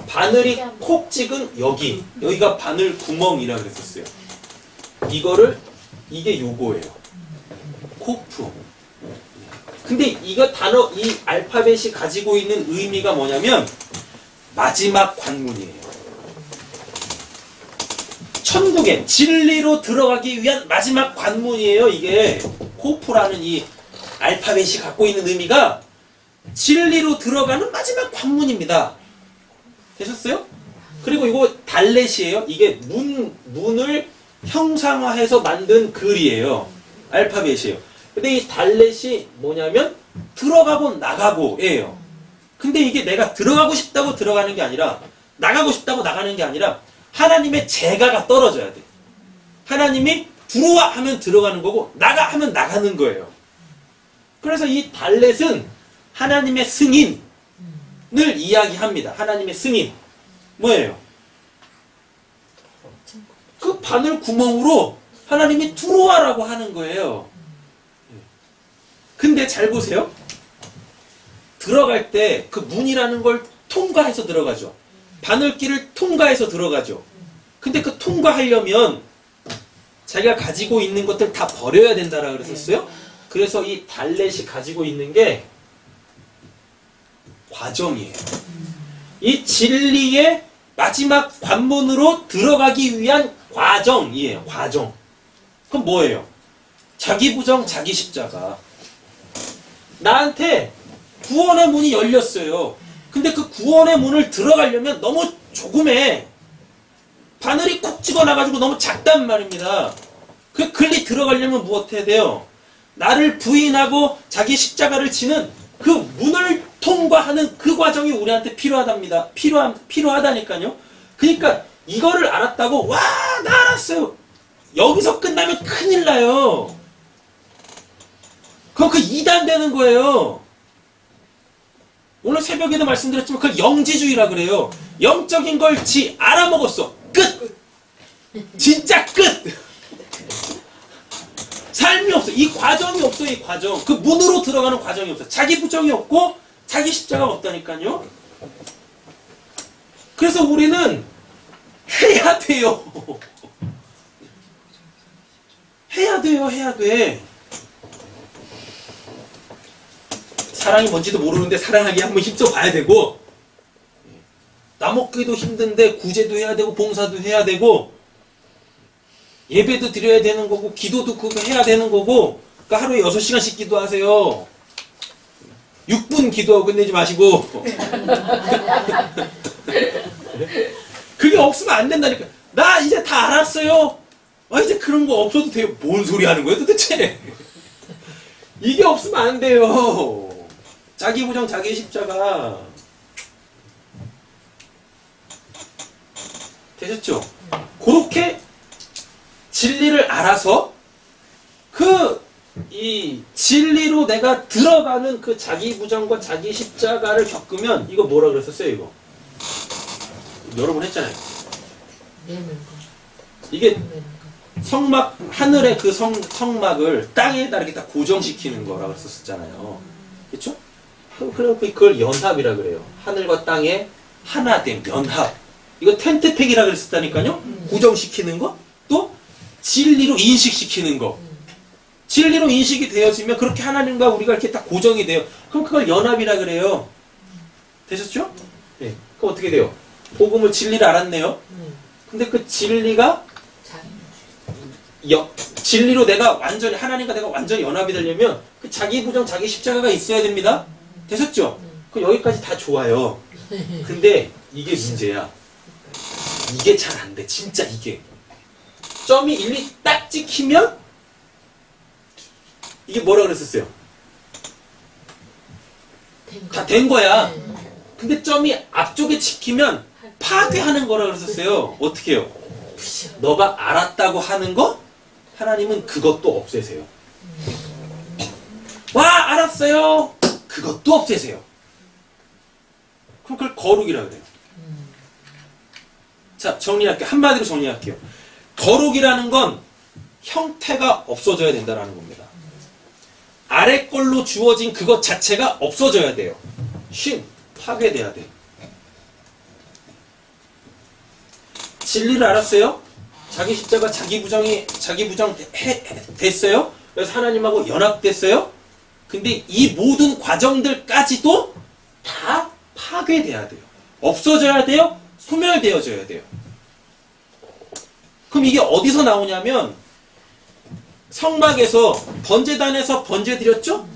바늘이 콕 찍은 여기가 바늘 구멍이라 그랬었어요. 이게 요거예요. 코프. 근데 이거 단어, 이 알파벳이 가지고 있는 의미가 뭐냐면 마지막 관문이에요. 천국에 진리로 들어가기 위한 마지막 관문이에요. 이게 코프라는 이 알파벳이 갖고 있는 의미가 진리로 들어가는 마지막 관문입니다. 되셨어요? 그리고 이거 달렛이에요. 이게 문을 형상화해서 만든 글이에요. 알파벳이에요. 근데 이 달렛이 뭐냐면 들어가고 나가고예요. 근데 이게 내가 들어가고 싶다고 들어가는 게 아니라 나가고 싶다고 나가는 게 아니라 하나님의 제가가 떨어져야 돼. 하나님이 들어와 하면 들어가는 거고 나가 하면 나가는 거예요. 그래서 이 달렛은 하나님의 승인을 이야기합니다. 하나님의 승인. 뭐예요? 그 바늘 구멍으로 하나님이 들어와라고 하는 거예요. 근데 잘 보세요. 들어갈 때 그 문이라는 걸 통과해서 들어가죠. 바늘길을 통과해서 들어가죠. 근데 그 통과하려면 자기가 가지고 있는 것들 다 버려야 된다라고 그랬었어요. 그래서 이 달렛이 가지고 있는 게 과정이에요. 이 진리의 마지막 관문으로 들어가기 위한 과정이에요. 과정. 그럼 뭐예요? 자기 부정, 자기 십자가. 나한테 구원의 문이 열렸어요. 근데 그 구원의 문을 들어가려면 너무 조금해. 바늘이 콕 찍어나가지고 너무 작단 말입니다. 그 글리 들어가려면 무엇 해야 돼요? 나를 부인하고 자기 십자가를 지는 그 문을 통과하는 그 과정이 우리한테 필요하답니다. 필요하다니까요. 그러니까 이거를 알았다고 와, 나 알았어요. 여기서 끝나면 큰일 나요. 그럼 그 2단 되는 거예요. 오늘 새벽에도 말씀드렸지만 그걸 영지주의라 그래요. 영적인 걸 알아먹었어. 끝! 진짜 끝! 삶이 없어. 이 과정이 없어. 이 과정. 그 문으로 들어가는 과정이 없어. 자기 부정이 없고 자기 십자가가 없다니까요. 그래서 우리는 해야 돼요. 해야 돼요. 해야 돼. 사랑이 뭔지도 모르는데 사랑하기 한번 힘써 봐야 되고, 나먹기도 힘든데 구제도 해야 되고 봉사도 해야 되고 예배도 드려야 되는 거고 기도도 그거 해야 되는 거고. 그러니까 하루에 6시간씩 기도하세요. 6분 기도하고 끝내지 마시고. 그게 없으면 안 된다니까. 나 이제 다 알았어요. 이제 그런 거 없어도 돼요. 뭔 소리 하는 거예요 도대체. 이게 없으면 안 돼요. 자기 부정 자기 십자가. 되셨죠? 그렇게 진리를 알아서 이 진리로 내가 들어가는 그 자기 부정과 자기 십자가를 겪으면, 이거 뭐라 그랬었어요 이거? 여러 번 했잖아요. 이게 성막, 하늘의 그 성막을 땅에다 이렇게 딱 고정시키는 거라고 했었잖아요. 그쵸? 그래서 그걸 연합이라 그래요. 하늘과 땅의 하나됨, 연합. 이거 텐트팩이라 그랬었다니까요. 고정시키는 거, 또 진리로 인식시키는 거. 진리로 인식이 되어지면 그렇게 하나님과 우리가 이렇게 딱 고정이 돼요. 그럼 그걸 연합이라 그래요. 되셨죠? 네. 그럼 어떻게 돼요? 복음을 진리를 알았네요. 근데 그 진리가 진리로 내가 완전히 하나님과 내가 완전히 연합이 되려면 그 자기 부정 자기 십자가가 있어야 됩니다. 되셨죠? 그 여기까지 다 좋아요. 근데 이게 문제야. 이게 잘 안 돼. 진짜 이게 점이 일리 딱 찍히면 이게 뭐라 그랬었어요? 다 된 거야. 근데 점이 앞쪽에 찍히면 파괴하는 거라 그랬었어요. 어떻게 해요? 너가 알았다고 하는 거 하나님은 그것도 없애세요. 와, 알았어요. 그것도 없애세요. 그럼 그걸 거룩이라 그래요. 자, 정리할게요. 한마디로 정리할게요. 거룩이라는 건 형태가 없어져야 된다는 겁니다. 아래 걸로 주어진 그것 자체가 없어져야 돼요. 파괴돼야 돼. 진리를 알았어요? 자기 십자가, 자기 부정 됐어요? 그래서 하나님하고 연합됐어요? 근데 이 모든 과정들까지도 다 파괴돼야 돼요. 없어져야 돼요? 소멸되어져야 돼요. 그럼 이게 어디서 나오냐면, 성막에서 번제단에서 번제 드렸죠?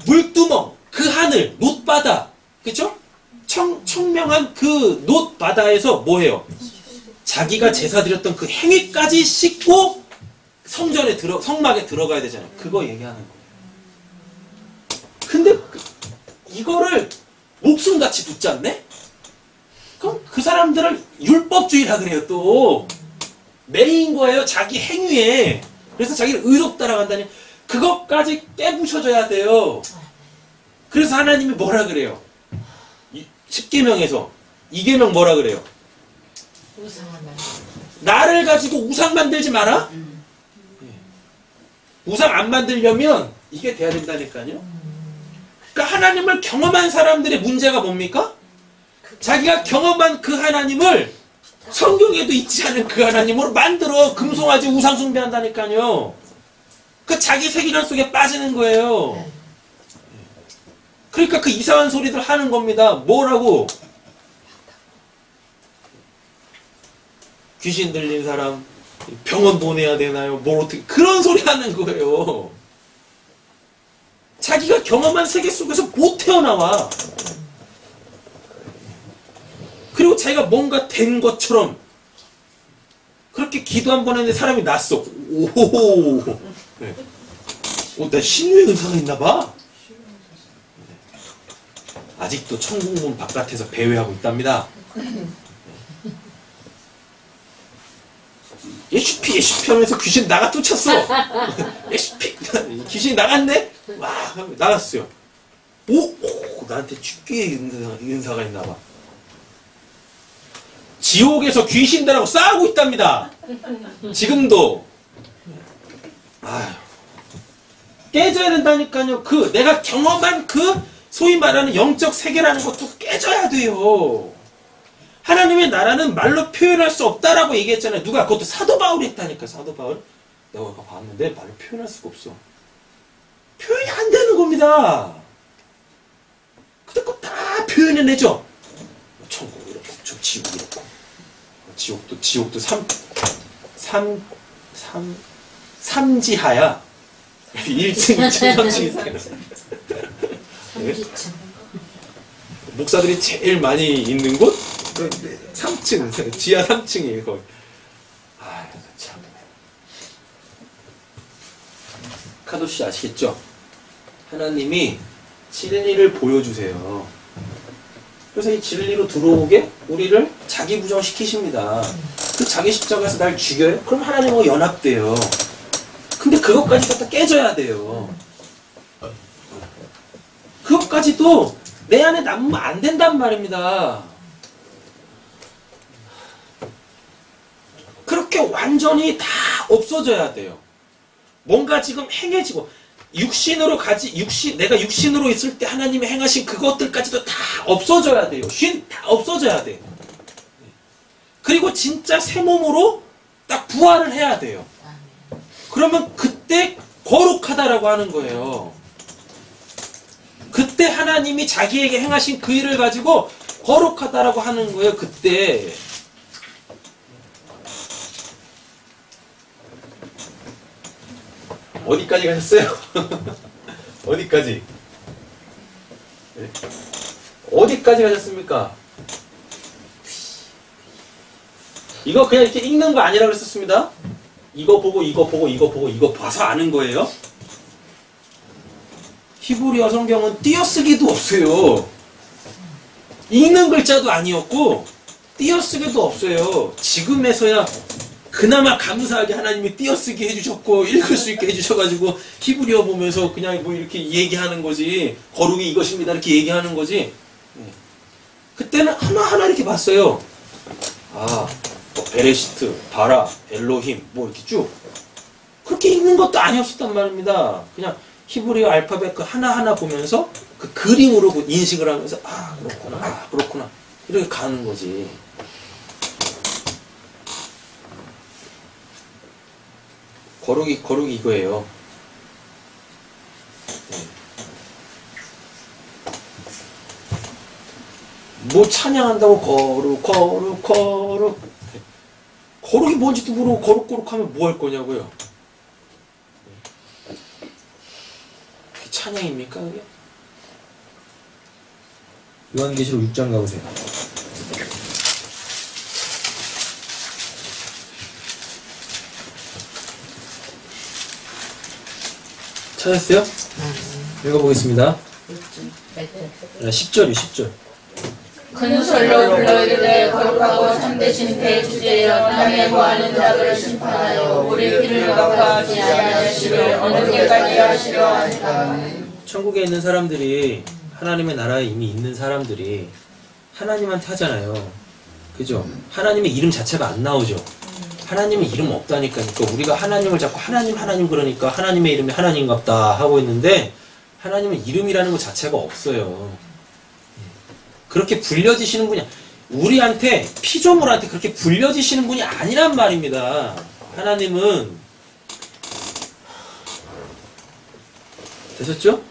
물두멍, 그 하늘, 놋바다, 그쵸? 청명한 그 놋바다에서 뭐예요? 자기가 제사 드렸던 그 행위까지 씻고 성막에 들어가야 되잖아요. 그거 얘기하는 거예요. 근데 이거를 목숨같이 붙잡네? 그럼 그 사람들을 율법주의라 그래요. 또 매인 거예요. 자기 행위에. 그래서 자기를 의롭다라고 한다니, 그것까지 깨부셔져야 돼요. 그래서 하나님이 뭐라 그래요? 10계명에서 2계명 뭐라 그래요? 나를 가지고 우상 만들지 마라? 우상 안 만들려면 이게 돼야 된다니까요. 그러니까 하나님을 경험한 사람들의 문제가 뭡니까? 자기가 경험한 그 하나님을 성경에도 있지 않은 그 하나님으로 만들어 금송아지 우상 숭배한다니까요. 그 자기 세계관 속에 빠지는 거예요. 그러니까 그 이상한 소리들 하는 겁니다. 뭐라고? 귀신 들린 사람 병원 보내야 되나요? 뭘 어떻게, 그런 소리 하는 거예요. 자기가 경험한 세계 속에서 못 태어나와. 자기가 뭔가 된 것처럼 그렇게 기도 한 번 했는데 사람이 났어. 오호호. 네. 나 신유의 은사가 있나 봐. 아직도 천국문 바깥에서 배회하고 있답니다. 예슈피 예슈피 하면서 귀신 나가 쫓았어. 예슈피 귀신이 나갔네? 와 나갔어요. 오 나한테 축기의 은사가 있나 봐. 지옥에서 귀신들하고 싸우고 있답니다. 지금도. 아휴. 깨져야 된다니까요. 그 내가 경험한 그 소위 말하는 영적 세계라는 것도 깨져야 돼요. 하나님의 나라는 말로 표현할 수 없다라고 얘기했잖아요. 누가? 그것도 사도 바울이 했다니까. 사도 바울. 내가 봤는데 말로 표현할 수가 없어. 표현이 안 되는 겁니다. 근데 그거 다 표현해내죠. 천국 이렇고 지옥 이렇고 지옥도 삼지하야. 1층, 2층, 3층 있어요. 목사들이 제일 많이 있는 곳? 3층, 지하 3층이에요, 거기. 아, 참. 카도씨 아시겠죠? 하나님이 진리를 보여주세요. 그래서 이 진리로 들어오게 우리를 자기 부정시키십니다. 그 자기 십자가에서 날 죽여요? 그럼 하나님하고 연합돼요. 근데 그것까지 갖다 깨져야 돼요. 그것까지도 내 안에 남으면 안 된단 말입니다. 그렇게 완전히 다 없어져야 돼요. 뭔가 지금 행해지고 내가 육신으로 있을 때 하나님이 행하신 그것들까지도 다 없어져야 돼요. 다 없어져야 돼요. 그리고 진짜 새 몸으로 딱 부활을 해야 돼요. 그러면 그때 거룩하다라고 하는 거예요. 그때 하나님이 자기에게 행하신 그 일을 가지고 거룩하다라고 하는 거예요. 그때. 어디까지 가셨어요? 어디까지? 네? 어디까지 가셨습니까? 이거 그냥 이렇게 읽는 거 아니라 그랬었습니다. 이거 보고 이거 봐서 아는 거예요. 히브리어 성경은 띄어쓰기도 없어요. 읽는 글자도 아니었고 띄어쓰기도 없어요. 지금에서야 그나마 감사하게 하나님이 띄어쓰기 해주셨고 읽을 수 있게 해주셔가지고 히브리어 보면서 그냥 뭐 이렇게 얘기하는 거지. 거룩이 이것입니다 이렇게 얘기하는 거지. 그때는 하나하나 이렇게 봤어요. 베레시트, 바라, 엘로힘 뭐 이렇게 쭉 그렇게 읽는 것도 아니었었단 말입니다. 그냥 히브리어 알파벳 그 하나하나 보면서 그 그림으로 그 인식을 하면서 그렇구나 이렇게 가는 거지. 거룩이 이거예요. 뭐 찬양한다고 거룩이 뭔지도 모르고 거룩하면 뭐 할 거냐고요. 그게 찬양입니까 그게? 요한계시록 6장 가보세요. 찾았어요? 읽어보겠습니다. 10절이요 10절. 큰 소리로 불러이르되 거룩하고 참되신 대주제여 땅에 거하는 자들을 심판하여 우리 피를 갚아주지 아니하시를 어느 때까지 하시려 하시나. 천국에 있는 사람들이 하나님의 나라에 이미 있는 사람들이 하나님한테 하잖아요. 그죠? 하나님의 이름 자체가 안 나오죠. 하나님의 이름 없다니까요. 그러니까 우리가 하나님을 자꾸 하나님 그러니까 하나님의 이름이 하나님같다 하고 있는데 하나님의 이름이라는 것 자체가 없어요. 그렇게 불려지시는 분이 우리한테 피조물한테 그렇게 불려지시는 분이 아니란 말입니다. 하나님은 되셨죠?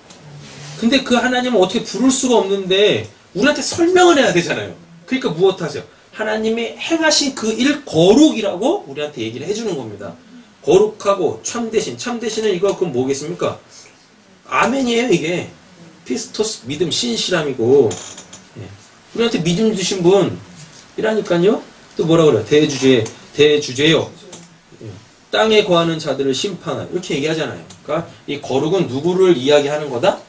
근데 그 하나님은 어떻게 부를 수가 없는데 우리한테 설명을 해야 되잖아요. 그러니까 무엇 하세요? 하나님이 행하신 그 일 거룩이라고 우리한테 얘기를 해주는 겁니다. 거룩하고 참되신은 이거 그럼 뭐겠습니까? 아멘이에요 이게. 피스토스 믿음 신실함이고 우리한테 믿음 주신 분 이라니까요. 또 뭐라 그래요? 대주제요. 땅에 거하는 자들을 심판하여. 이렇게 얘기하잖아요. 그러니까 이 거룩은 누구를 이야기하는 거다?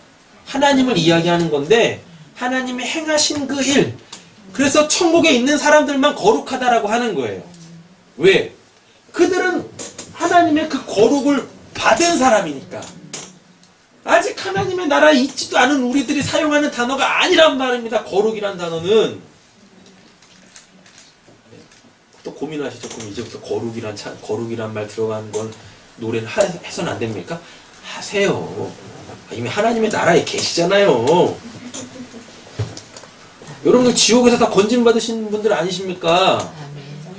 하나님을 이야기하는 건데 하나님이 행하신 그 일. 그래서 천국에 있는 사람들만 거룩하다라고 하는 거예요. 왜? 그들은 하나님의 그 거룩을 받은 사람이니까. 아직 하나님의 나라에 있지도 않은 우리들이 사용하는 단어가 아니란 말입니다. 거룩이란 단어는. 또 고민하시죠. 그럼 이제부터 거룩이란 말 들어간 건 노래는 해서는 안 됩니까? 하세요. 이미 하나님의 나라에 계시잖아요. 여러분들 지옥에서 다 건진 받으신 분들 아니십니까?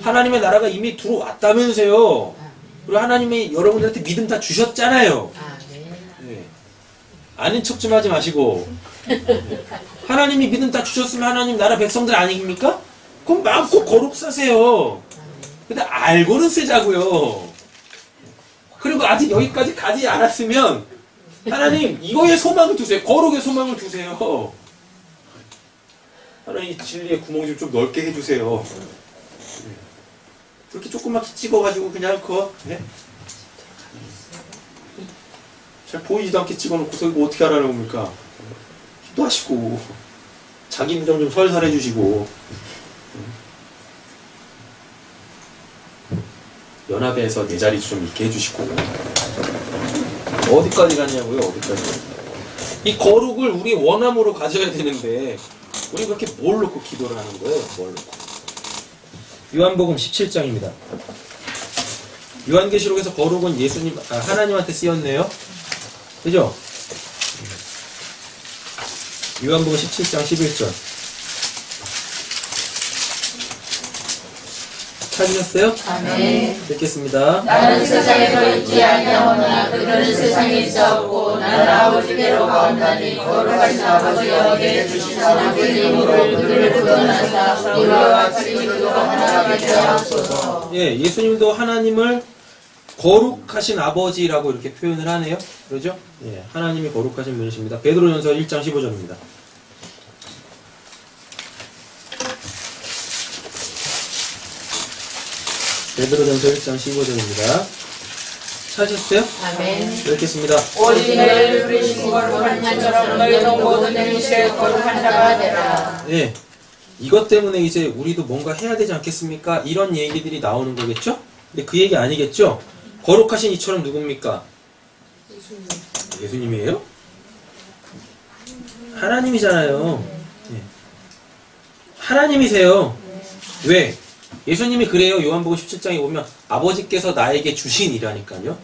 하나님의 나라가 이미 들어왔다면서요. 그리고 하나님이 여러분들한테 믿음 다 주셨잖아요. 네. 아닌 척 좀 하지 마시고. 네. 하나님이 믿음 다 주셨으면 하나님 나라 백성들 아닙니까? 그럼 마음껏 거룩 사세요. 근데 알고는 쓰자고요. 그리고 아직 여기까지 가지 않았으면 하나님 이거에 소망을 두세요. 거룩에 소망을 두세요. 하나님 진리의 구멍 좀 넓게 해주세요. 그렇게 조그맣게 찍어가지고 그냥 네? 잘 보이지도 않게 찍어놓고서 이거 어떻게 하라는 겁니까? 기도하시고 자기 인정 좀 설설 해주시고 연합에서 내 자리 좀 있게 해주시고 어디까지 가냐고요? 어디까지? 이 거룩을 우리 원함으로 가져야 되는데 우리 그렇게 뭘 놓고 기도를 하는 거예요? 뭘 놓고? 요한복음 17장입니다. 요한계시록에서 거룩은 하나님한테 쓰였네요. 그죠? 요한복음 17장 11절. 찾으셨어요? 아멘. 읽겠습니다. 나는 세상에서 있지 아니하오나 그들은 세상에 있사옵고 나는 아버지께로 가온다니 거룩하신 아버지여 내게 주신 아버지 이름으로 그들을 구원하사 이와 같이 그들과 하나가 되게 하옵소서. 예, 예수님도 하나님을 거룩하신 아버지라고 이렇게 표현을 하네요. 그러죠? 예, 하나님이 거룩하신 분이십니다. 베드로전서 1장 15절입니다. 베드로전서 1장 15절입니다. 찾으셨어요? 아멘. 읽겠습니다. 오직 너희를 부르신 거룩한 자처럼 너희도 모든 행실에 거룩한 자가 되라. 예, 이것 때문에 이제 우리도 뭔가 해야 되지 않겠습니까? 이런 얘기들이 나오는 거겠죠? 근데 그 얘기 아니겠죠? 거룩하신 이처럼 누굽니까? 예수님이에요? 하나님이잖아요. 예. 하나님이세요. 왜? 예수님이 그래요. 요한복음 17장에 보면 아버지께서 나에게 주신 이라니까요.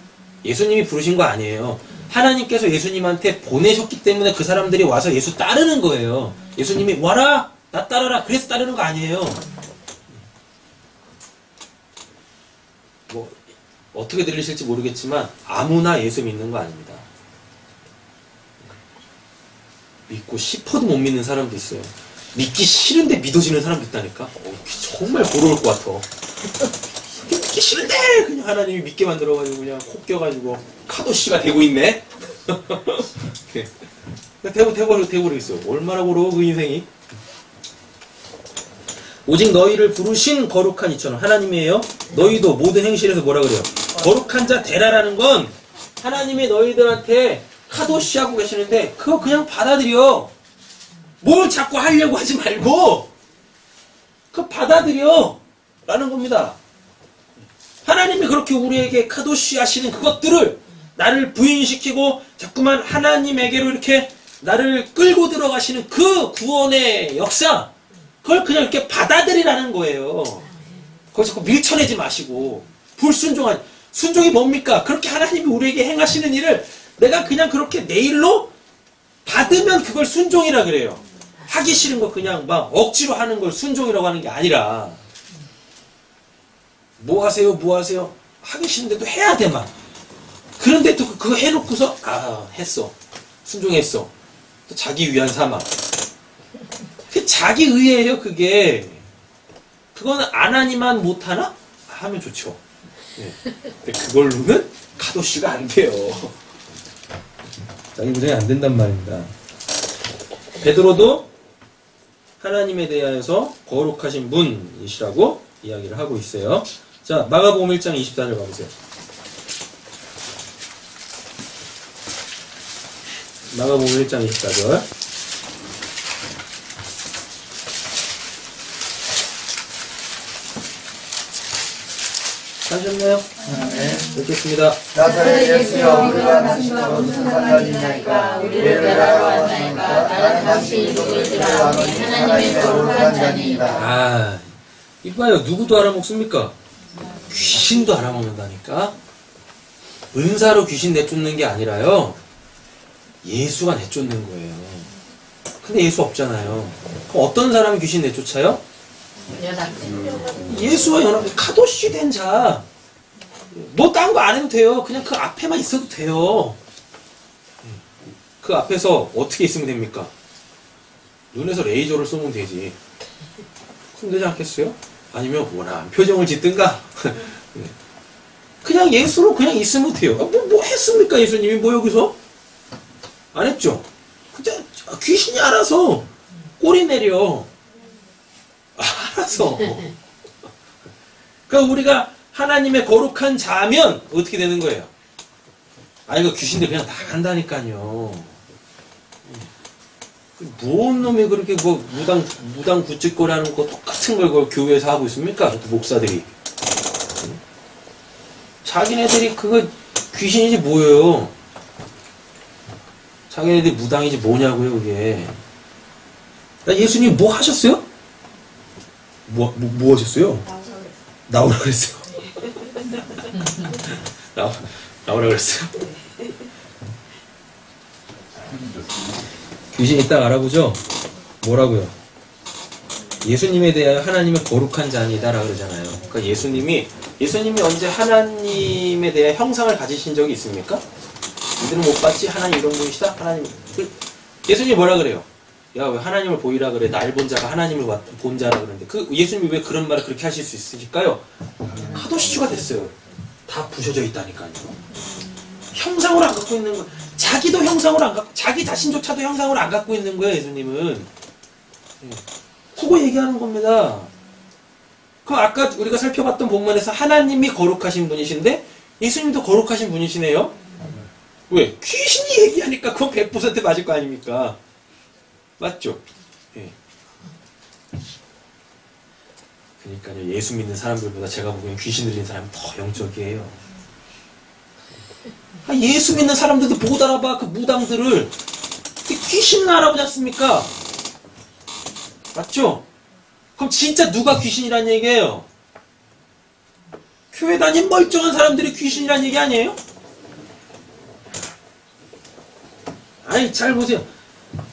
예수님이 부르신 거 아니에요. 하나님께서 예수님한테 보내셨기 때문에 그 사람들이 와서 예수 따르는 거예요. 예수님이 와라! 나 따라라! 그래서 따르는 거 아니에요. 뭐 어떻게 들리실지 모르겠지만 아무나 예수 믿는 거 아닙니다. 믿고 싶어도 못 믿는 사람도 있어요. 믿기 싫은데 믿어지는 사람도 있다니까. 정말 부러울 것 같아. 믿기 싫은데 그냥 하나님이 믿게 만들어가지고 그냥 콕 껴가지고 카도씨가 되고 있네. 돼버리겠어요. 얼마나 부러워 그 인생이. 오직 너희를 부르신 거룩한 이처럼 하나님이에요. 너희도 모든 행실에서 뭐라 그래요? 거룩한 자 되라라는 건 하나님이 너희들한테 카도씨 하고 계시는데 그거 그냥 받아들여. 뭘 자꾸 하려고 하지 말고 그거 받아들여 라는 겁니다. 하나님이 그렇게 우리에게 카도시 하시는 그것들을 나를 부인시키고 자꾸만 하나님에게로 이렇게 나를 끌고 들어가시는 그 구원의 역사, 그걸 그냥 이렇게 받아들이라는 거예요. 그걸 자꾸 밀쳐내지 마시고 불순종한 순종이 뭡니까? 그렇게 하나님이 우리에게 행하시는 일을 내가 그냥 그렇게 내 일로 받으면 그걸 순종이라 그래요. 하기 싫은 거 그냥 막 억지로 하는 걸 순종이라고 하는 게 아니라 뭐 하세요? 뭐 하세요? 하기 싫은데도 해야 돼 막. 그런데 또 그거 해놓고서 했어. 순종했어. 또 자기 위안 삼아. 그 자기 의예요 그게. 그거는 안 하니만 못하나? 하면 좋죠. 네. 근데 그걸로는 카도씨가 안 돼요. 자기 부정이 안 된단 말입니다. 베드로도 하나님에 대하여서 거룩하신 분이시라고 이야기를 하고 있어요. 자, 마가복음 1장 24절 가보세요. 마가복음 1장 24절. 하셨나요? 네. 읽겠습니다. 나사렛 예수여 우리가 당신과 무슨 상관이 있나이까? 우리를 멸하러 왔나이까? 나는 당신이 누구인지를 아니 하나님의 거룩한 자니이다. 아, 이봐요. 누구도 알아먹습니까? 귀신도 알아먹는다니까. 은사로 귀신 내쫓는 게 아니라요, 예수가 내쫓는 거예요. 근데 예수 없잖아요. 그럼 어떤 사람이 귀신 내쫓아요? 예수와 연합해 카도시 된 자. 너 딴 거 안 해도 돼요. 그냥 그 앞에만 있어도 돼요. 그 앞에서 어떻게 있으면 됩니까? 눈에서 레이저를 쏘면 되지. 그럼 되지 않겠어요? 아니면 원한 표정을 짓든가. 그냥 예수로 그냥 있으면 돼요. 뭐 했습니까? 예수님이 뭐 여기서? 안 했죠? 근데 귀신이 알아서 꼬리 내려. 알아서. 그러니까 우리가 하나님의 거룩한 자면 어떻게 되는 거예요? 아, 이거 귀신들 그냥 나간다니까요. 뭔 놈이 그렇게 뭐 무당 굿짓거리 하는 거 똑같은 걸 그걸 교회에서 하고 있습니까? 그 목사들이. 자기네들이 그거 귀신이지 뭐예요? 자기네들이 무당이지 뭐냐고요, 그게. 예수님 뭐 하셨어요? 뭐 하셨어요? 나오라 그랬어요. 나오라 그랬어요. 귀신이 딱 알아보죠? 뭐라고요? 예수님에 대하여 하나님의 거룩한 자니다라 그러잖아요. 그러니까 예수님이 언제 하나님에 대해 형상을 가지신 적이 있습니까? 이들은 못 봤지? 하나님 이런 분이시다? 하나님. 예수님이 뭐라 그래요? 야, 왜 하나님을 보이라 그래? 날 본 자가 하나님을 본 자라 그러는데, 예수님이 왜 그런 말을 그렇게 하실 수 있으실까요? 카도시주가 됐어요. 다 부셔져 있다니까요. 형상을 안 갖고 있는 거, 자기도 형상을 안 갖고, 자기 자신조차도 형상을 안 갖고 있는 거예요, 예수님은. 그거 얘기하는 겁니다. 그럼 아까 우리가 살펴봤던 본문에서 하나님이 거룩하신 분이신데, 예수님도 거룩하신 분이시네요? 왜? 귀신이 얘기하니까 그건 100% 맞을 거 아닙니까? 맞죠? 예. 그러니까요, 예수 믿는 사람들보다 제가 보기엔 귀신 들리는 사람이 더 영적이에요. 예수 믿는 사람들도 못 알아봐, 그 무당들을. 귀신은 알아보지 않습니까? 맞죠? 그럼 진짜 누가 귀신이란 얘기예요? 교회 다닌 멀쩡한 사람들이 귀신이란 얘기 아니에요? 아니, 잘 보세요.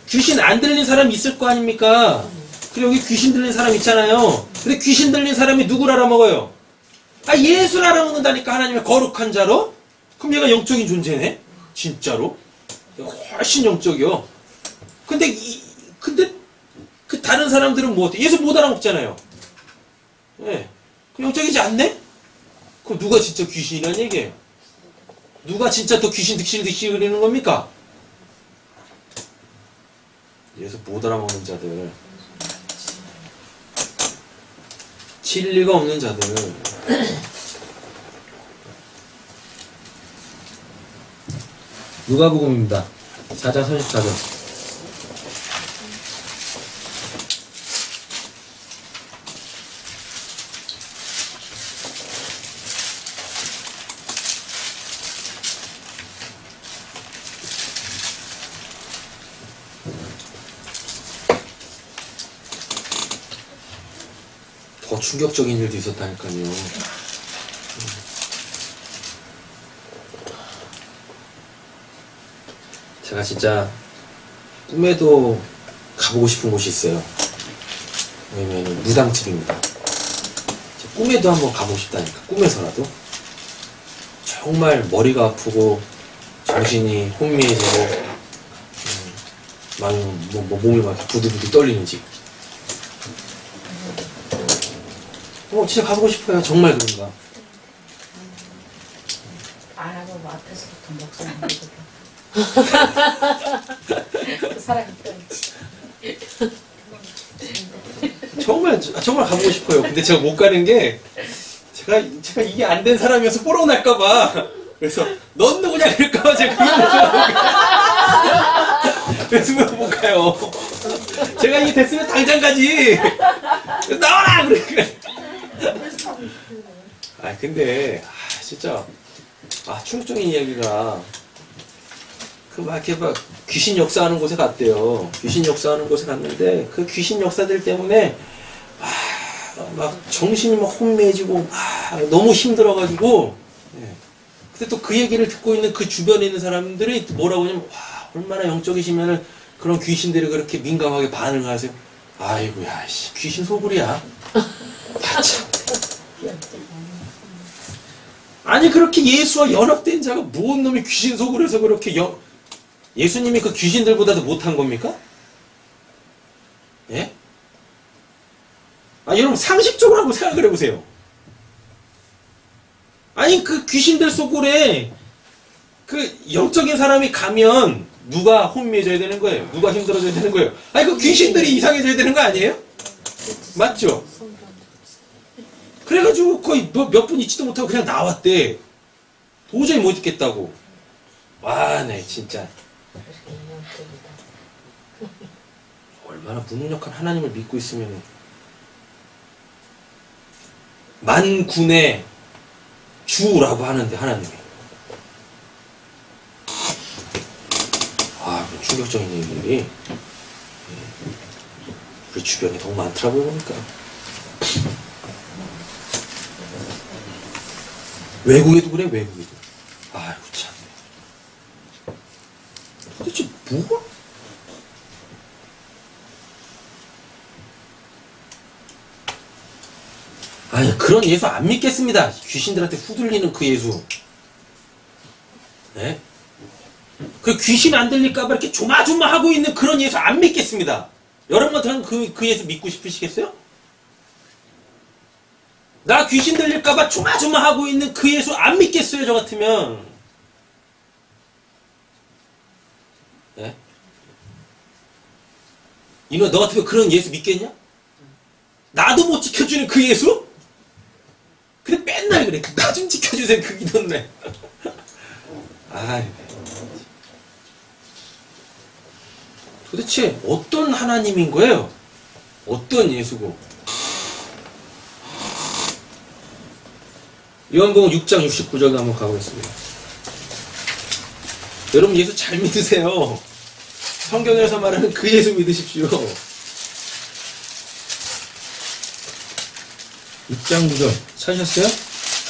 귀신 안 들린 사람 있을 거 아닙니까? 그리고 여기 귀신 들린 사람 있잖아요. 근데 귀신 들린 사람이 누구를 알아먹어요? 예수를 알아먹는다니까, 하나님의 거룩한 자로? 그럼 얘가 영적인 존재네? 진짜로? 훨씬 영적이요. 근데 그 다른 사람들은 뭐 어때? 예수 못 알아먹잖아요. 예. 그럼 영적이지 않네? 그럼 누가 진짜 귀신이란 얘기예요? 누가 진짜 또 귀신 득실 그리는 겁니까? 예수 못 알아먹는 자들, 진리가 없는 자들. 누가복음입니다. 4장 34절. 더 충격적인 일도 있었다니까요. 제가 진짜 꿈에도 가보고 싶은 곳이 있어요. 왜냐면 무당집입니다. 꿈에도 한번 가보고 싶다니까. 꿈에서라도. 정말 머리가 아프고 정신이 혼미해지고 몸이 막 부들부들 떨리는 집. 진짜 가보고 싶어요. 정말 그런가. 안 하고 뭐 앞에서부터 목소리 내고 사람이 그런지. 정말 가보고 싶어요. 근데 제가 못 가는 게 제가 이게 안 된 사람이어서 뽀록 날까봐. 그래서 넌 누구냐 그럴까봐 제가 그래서 못 가요. 제가 이게 됐으면 당장 가지. 나와라 그러니까. 근데 진짜 충격적인 이야기가 막 이렇게 막 귀신 역사하는 곳에 갔대요. 귀신 역사하는 곳에 갔는데 그 귀신 역사들 때문에 막 정신이 막 혼미해지고 너무 힘들어가지고. 근데 또 그 얘기를 듣고 있는 그 주변에 있는 사람들이 뭐라고 하냐면 얼마나 영적이시면은 그런 귀신들이 그렇게 민감하게 반응을 하세요. 아이고야 귀신 소굴이야. 참. 아니 그렇게 예수와 연합된 자가 무슨 놈이 귀신 소굴에서 그렇게 예수님이 그 귀신들보다도 못한 겁니까? 예? 여러분 상식적으로 한번 생각을 해보세요. 아니 그 귀신들 소굴에 그 영적인 사람이 가면 누가 혼미해져야 되는 거예요? 누가 힘들어져야 되는 거예요? 그 귀신들이 이상해져야 되는 거 아니에요? 맞죠? 그래가지고 거의 몇 분 있지도 못하고 그냥 나왔대. 도저히 못 있겠다고. 네 진짜 얼마나 무능력한 하나님을 믿고 있으면 만군의 주라고 하는데 하나님이 충격적인 얘기들이 그 주변에 너무 많더라고요. 보니까 외국에도 그래. 외국에도 참 도대체 뭐가 그런 예수 안 믿겠습니다. 귀신들한테 후들리는 그 예수. 네? 그 귀신 안 들릴까봐 이렇게 조마조마하고 있는 그런 예수 안 믿겠습니다. 여러분 같으면 그 예수 믿고 싶으시겠어요? 나 귀신 들릴까봐 조마조마하고 있는 그 예수 안 믿겠어요, 저 같으면. 네? 이놈 너 같으면 그런 예수 믿겠냐? 나도 못 지켜주는 그 예수? 근데 맨날 그래. 나 좀 지켜주세요, 그 기도네. 도대체 어떤 하나님인 거예요? 어떤 예수고? 요한복음 6장 69절 한번 가보겠습니다. 여러분 예수 잘 믿으세요. 성경에서 말하는 그 예수 믿으십시오. 6장 9절 찾으셨어요?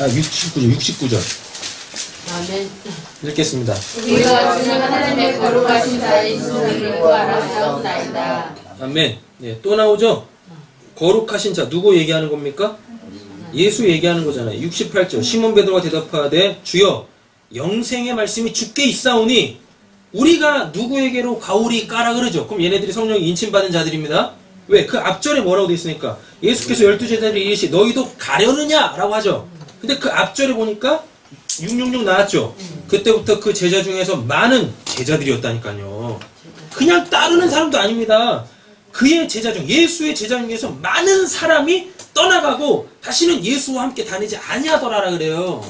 69절. 아멘. 읽겠습니다. 우리가 주는 하나님의 거룩하신 자의 이름을 믿고 알아사옵나이다. 아멘. 또 나오죠? 거룩하신 자 누구 얘기하는 겁니까? 예수 얘기하는 거잖아요. 68절. 시몬 베드로가 대답하되 주여 영생의 말씀이 주께 있사오니 우리가 누구에게로 가오리까라 그러죠. 그럼 얘네들이 성령이 인침받은 자들입니다. 왜? 그 앞절에 뭐라고 되어 있으니까 예수께서 12제자들이 이르시 너희도 가려느냐? 라고 하죠. 근데 그 앞절에 보니까 666 나왔죠. 그때부터 그 제자 중에서 많은 제자들이었다니까요. 그냥 따르는 사람도 아닙니다. 그의 제자 중, 예수의 제자 중에서 많은 사람이 떠나가고 다시는 예수와 함께 다니지 아니하더라라 그래요.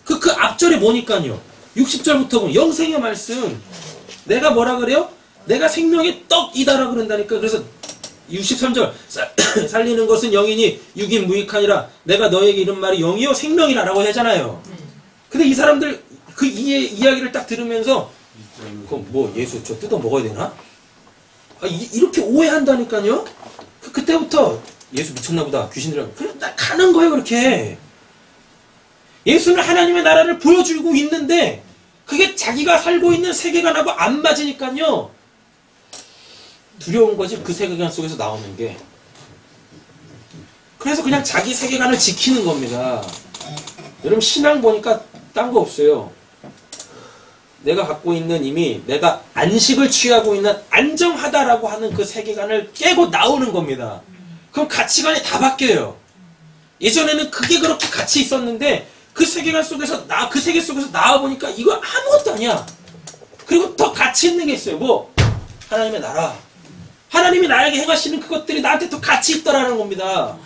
그 앞절에 뭐니까요. 60절부터 보면 영생의 말씀. 내가 뭐라 그래요? 내가 생명의 떡이다라 그런다니까. 그래서 63절 살리는 것은 영이니 육인 무익하니라. 내가 너에게 이른 말이 영이요 생명이라 라고 하잖아요. 근데 이 사람들 그 이야기를 딱 들으면서 그럼 뭐 예수 저 뜯어 먹어야 되나? 이렇게 오해한다니까요. 그때부터 예수 미쳤나 보다. 귀신들하고 그래 딱 가는 거예요. 그렇게 예수는 하나님의 나라를 보여주고 있는데 그게 자기가 살고 있는 세계관하고 안 맞으니까요. 두려운 거지. 그 세계관 속에서 나오는 게. 그래서 그냥 자기 세계관을 지키는 겁니다. 여러분 신앙 보니까 딴 거 없어요. 내가 갖고 있는 이미 내가 안식을 취하고 있는 안정하다라고 하는 그 세계관을 깨고 나오는 겁니다. 그럼 가치관이 다 바뀌어요. 예전에는 그게 그렇게 같이 있었는데 그 세계관 속에서 그 세계 속에서 나와보니까 이거 아무것도 아니야. 그리고 더 가치 있는 게 있어요. 뭐? 하나님의 나라, 하나님이 나에게 행하시는 그것들이 나한테 또 같이 있더라는 겁니다.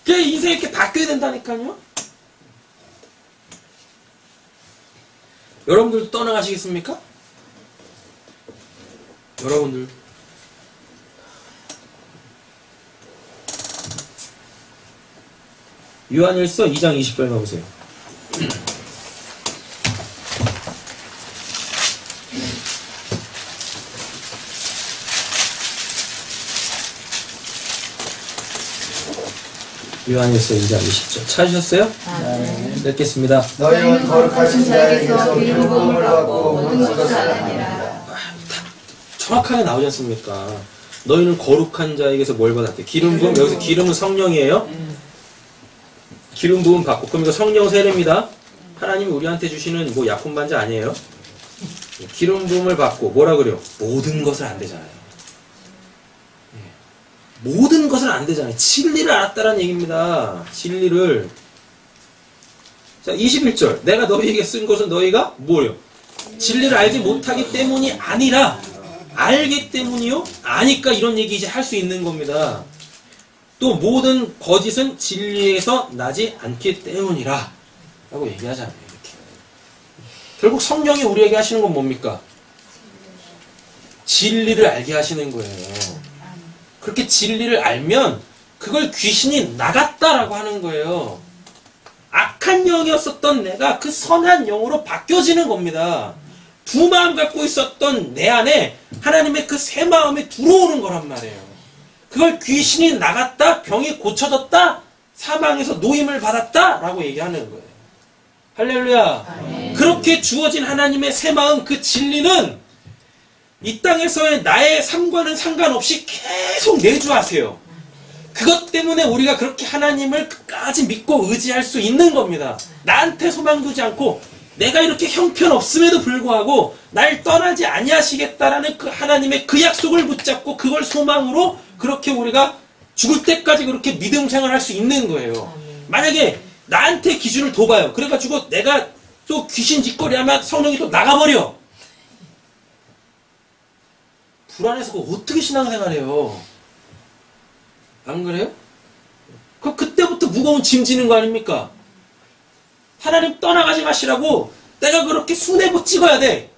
그게 인생이 이렇게 바뀌어야 된다니까요. 여러분들도 떠나가시겠습니까? 여러분들 요한일서 2장 20절 가보세요. 요한일서 2장 20절 찾으셨어요? 아멘. 읽겠습니다. 너희는 거룩하신 자에게서 기름 부음을 받고 모든 것을 아느니라. 정확하게 나오지 않습니까? 너희는 거룩한 자에게서 뭘 받았대? 기름 부음. 여기서 기름은 성령이에요. 기름 부음 받고. 그럼 이거 성령 세례입니다. 하나님이 우리한테 주시는 뭐 약혼 반지 아니에요? 기름 부음을 받고 뭐라 그래요? 모든 것을 안 되잖아요. 모든 것은 안 되잖아요. 진리를 알았다라는 얘기입니다. 진리를. 자, 21절. 내가 너희에게 쓴 것은 너희가 뭐요? 진리를 알지 못하기 때문이 아니라 알기 때문이요? 아니까 이런 얘기 이제 할 수 있는 겁니다. 또 모든 거짓은 진리에서 나지 않기 때문이라 라고 얘기하잖아요. 이렇게. 결국 성령이 우리에게 하시는 건 뭡니까? 진리를 알게 하시는 거예요. 그렇게 진리를 알면 그걸 귀신이 나갔다라고 하는 거예요. 악한 영이었었던 내가 그 선한 영으로 바뀌어지는 겁니다. 두 마음 갖고 있었던 내 안에 하나님의 그 새 마음이 들어오는 거란 말이에요. 그걸 귀신이 나갔다, 병이 고쳐졌다, 사망에서 노임을 받았다 라고 얘기하는 거예요. 할렐루야. 아멘. 그렇게 주어진 하나님의 새 마음, 그 진리는 이 땅에서의 나의 삶과는 상관없이 계속 내주하세요. 그것 때문에 우리가 그렇게 하나님을 끝까지 믿고 의지할 수 있는 겁니다. 나한테 소망 두지 않고 내가 이렇게 형편없음에도 불구하고 날 떠나지 아니하시겠다라는 그 하나님의 그 약속을 붙잡고 그걸 소망으로 그렇게 우리가 죽을 때까지 그렇게 믿음 생활할 수 있는 거예요. 만약에 나한테 기준을 둬봐요. 그래가지고 내가 또 귀신 짓거리 하면 성령이 또 나가버려. 불안해서 그거 어떻게 신앙생활해요? 안 그래요? 그때부터 무거운 짐 지는 거 아닙니까? 하나님 떠나가지 마시라고 내가 그렇게 수뇌보 찍어야 돼.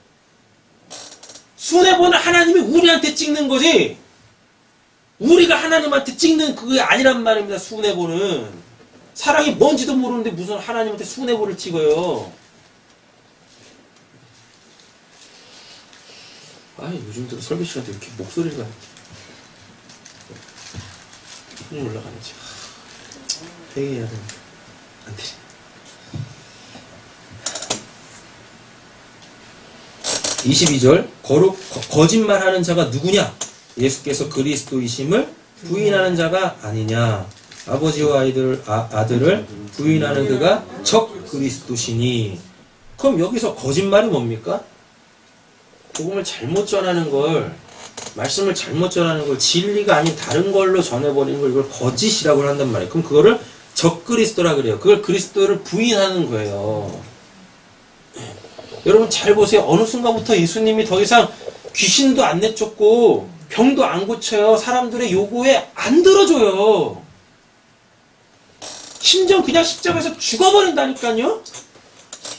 수뇌보는 하나님이 우리한테 찍는 거지 우리가 하나님한테 찍는 그게 아니란 말입니다. 수뇌보는 사랑이 뭔지도 모르는데 무슨 하나님한테 수뇌보를 찍어요. 요즘 들어 설교 시간에 이렇게 목소리가 손이 올라가는지 회개해야 되는데 안 되지. 22절 거짓말하는 자가 누구냐? 예수께서 그리스도이심을 부인하는 자가 아니냐? 아버지와 아들을 부인하는 그가 적 그리스도시니. 그럼 여기서 거짓말이 뭡니까? 복음을 잘못 전하는 걸, 말씀을 잘못 전하는 걸 진리가 아닌 다른 걸로 전해버리는 걸 이걸 거짓이라고 한단 말이에요. 그럼 그거를 적그리스도라 그래요. 그걸 그리스도를 부인하는 거예요. 여러분 잘 보세요. 어느 순간부터 예수님이 더 이상 귀신도 안 내쫓고 병도 안 고쳐요. 사람들의 요구에 안 들어줘요. 심지어 그냥 십자가에서 죽어버린다니까요.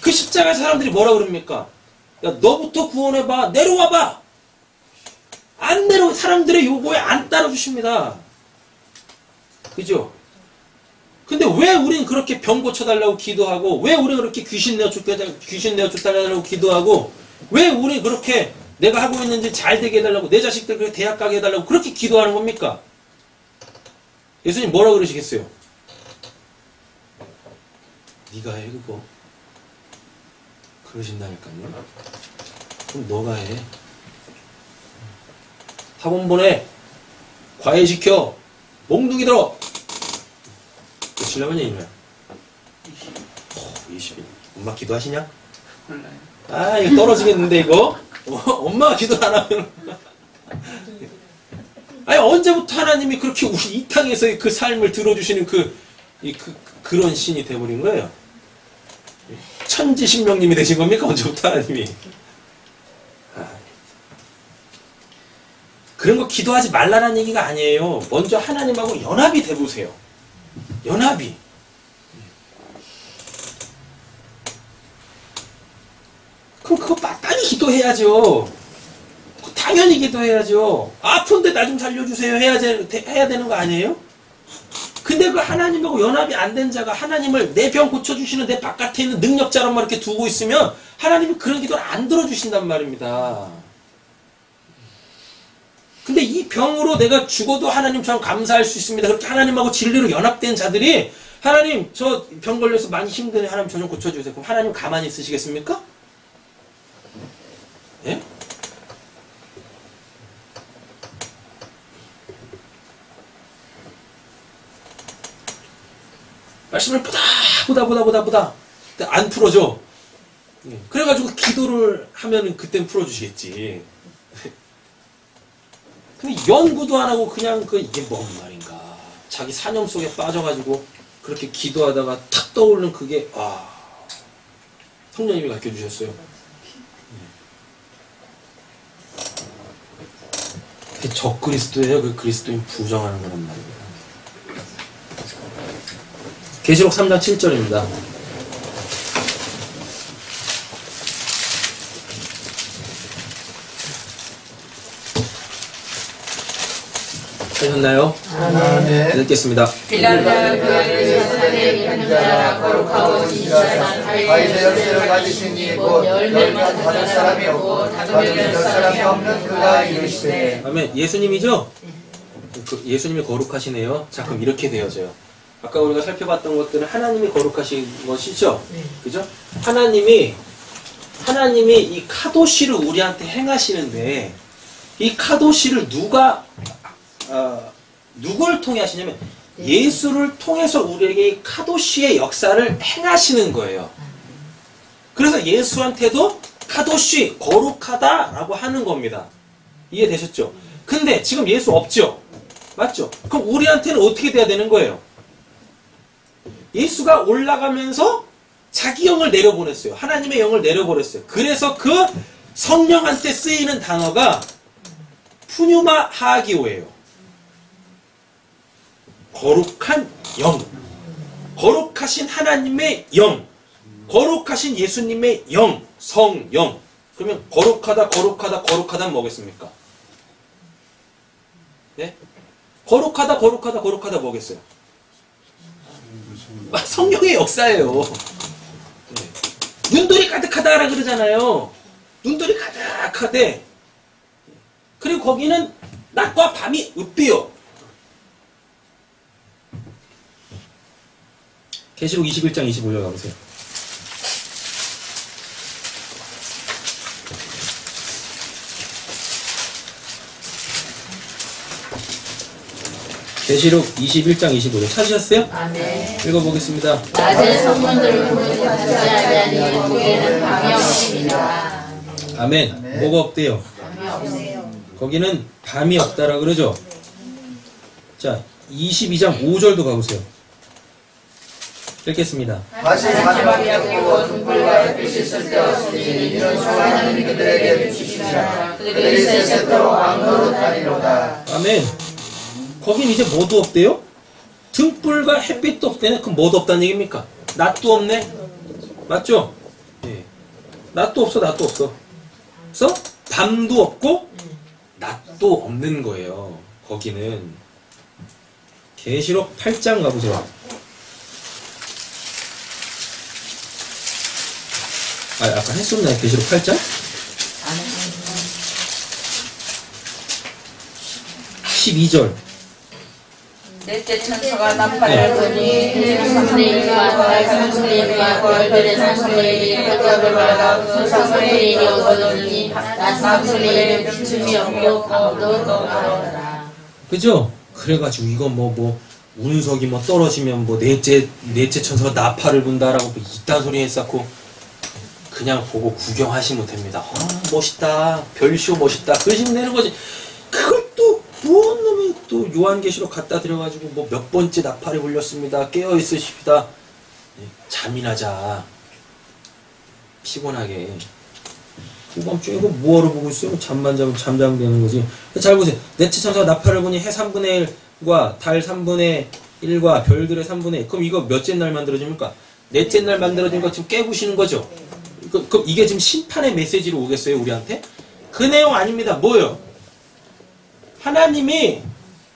그 십자가에 사람들이 뭐라 그럽니까? 야, 너부터 구원해봐. 내려와봐. 안 내려, 사람들의 요구에 안 따라주십니다. 그죠? 근데 왜 우린 그렇게 병 고쳐달라고 기도하고, 왜 우린 그렇게 귀신 내어줬달라고 기도하고, 왜 우린 그렇게 내가 하고 있는지 잘 되게 해달라고, 내 자식들 그렇게 대학 가게 해달라고 그렇게 기도하는 겁니까? 예수님 뭐라 그러시겠어요? 네가 해, 그거. 그러신다니까요. 그럼 너가 해. 학원 보내. 과외시켜. 몽둥이 들어. 몇이려면 이거야? 20일. 엄마 기도하시냐? 몰라요. 이거 떨어지겠는데 이거? 엄마가 기도 안 하면 언제부터 하나님이 그렇게 우리 이 땅에서의 그 삶을 들어주시는 그런 신이 돼버린 거예요? 천지신명님이 되신 겁니까? 언제부터 하나님이? 그런 거 기도하지 말라는 얘기가 아니에요. 먼저 하나님하고 연합이 돼보세요. 연합이. 그럼 그거 마땅히 기도해야죠. 당연히 기도해야죠. 아픈데 나 좀 살려주세요 해야 되는 거 아니에요? 근데 그 하나님하고 연합이 안 된 자가 하나님을 내 병 고쳐주시는 내 바깥에 있는 능력자로만 이렇게 두고 있으면 하나님이 그런 기도를 안 들어주신단 말입니다. 근데 이 병으로 내가 죽어도 하나님처럼 감사할 수 있습니다. 그렇게 하나님하고 진리로 연합된 자들이 하나님 저 병 걸려서 많이 힘드네 하나님 저 좀 고쳐주세요. 그럼 하나님 가만히 있으시겠습니까? 예? 말씀을 보다 안 풀어져. 그래가지고 기도를 하면은 그땐 풀어주시겠지. 근데 연구도 안 하고 그냥 이게 뭔 말인가. 자기 사념 속에 빠져가지고 그렇게 기도하다가 탁 떠오르는 그게 성령님이 가르쳐주셨어요. 그게 적그리스도예요. 그 그리스도인 부정하는 거란 말이에요. 계시록 3장 7절입니다. 하셨나요? 아멘. 읽겠습니다. 빌라도가 그에게 사대의 편자라 거룩하고 진실한 다윗의 열쇠를 가지신 이 곧 열매만 받을 사람이 없고 다른 열 사람이 없는 그가 이르시되. 아멘. 예수님이죠? 예수님이 거룩하시네요. 자, 그럼 이렇게 되어져요. 아까 우리가 살펴봤던 것들은 하나님이 거룩하신 것이죠? 그죠? 하나님이 이 카도시를 우리한테 행하시는데 이 카도시를 누굴 통해 하시냐면 예수를 통해서 우리에게 이 카도시의 역사를 행하시는 거예요. 그래서 예수한테도 카도시, 거룩하다라고 하는 겁니다. 이해되셨죠? 근데 지금 예수 없죠? 맞죠? 그럼 우리한테는 어떻게 돼야 되는 거예요? 예수가 올라가면서 자기 영을 내려보냈어요. 하나님의 영을 내려보냈어요. 그래서 그 성령한테 쓰이는 단어가 푸뉴마 하기오예요. 거룩한 영. 거룩하신 하나님의 영. 거룩하신 예수님의 영. 성령. 그러면 거룩하다는 뭐겠습니까? 네? 거룩하다 뭐겠어요? 성령의 역사예요. 네. 눈돌이 가득하다라 그러잖아요. 눈돌이 가득하대. 그리고 거기는 낮과 밤이 읍비요. 계시록 21장 25절 가보세요. 계시록 21장 25절 찾으셨어요? 아멘. 읽어보겠습니다. 낮에 성문들을 보지 아니하니 거기에는 밤이 없습니다. 아멘. 뭐가 없대요? 밤이 없어요. 거기는 밤이 없다라 그러죠? 자, 22장 5절도 가보세요. 읽겠습니다. 다시 마지막이 없고 등불과 햇빛이 쓸데없으니 이런 소원은 그들에게 주시리라. 그들이 세세토록 왕노릇하리로다. 아멘. 거긴 이제 뭐도 없대요? 등불과 햇빛도 없대네. 그럼 뭐도 없다는 얘기입니까? 낮도 없네. 맞죠? 네. 낮도 없어. 그래서 밤도 없고 낮도 없는 거예요. 거기는. 계시록 8장 가보세요. 아까 했었나요? 계시록 8장? 12절. 넷째 천사가 나팔을 부니 삼순이와 달삼순이와 벌들의 삼순이에게 펄떡을 받아 그 삼순이에게 얻어주니 나 삼순이에게 빈틈이 없고 아무도 없더라. 그죠? 그래가지고 이건 뭐 운석이 떨어지면 넷째 천사가 나팔을 분다라고 이딴 소리 했었고 그냥 보고 구경하시면 됩니다. 멋있다. 별쇼 멋있다. 그러시면 되는 거지. 그걸 또 무슨 놈이 또 요한계시록 갖다 드려가지고 몇 번째 나팔이 울렸습니다. 깨어 있으십시다. 잠이나 자. 피곤하게. 후밤중에 이거 뭐하러 보고 있어요? 잠만 자면 잠잠되는 거지. 잘 보세요. 넷째 천사가 나팔을 부니 해 3분의 1과 달 3분의 1과 별들의 3분의 1. 그럼 이거 몇째 날 만들어집니까? 넷째 날 만들어진 거 지금 깨부시는 거죠? 그럼 이게 지금 심판의 메시지로 오겠어요, 우리한테? 그 내용 아닙니다. 뭐예요? 하나님이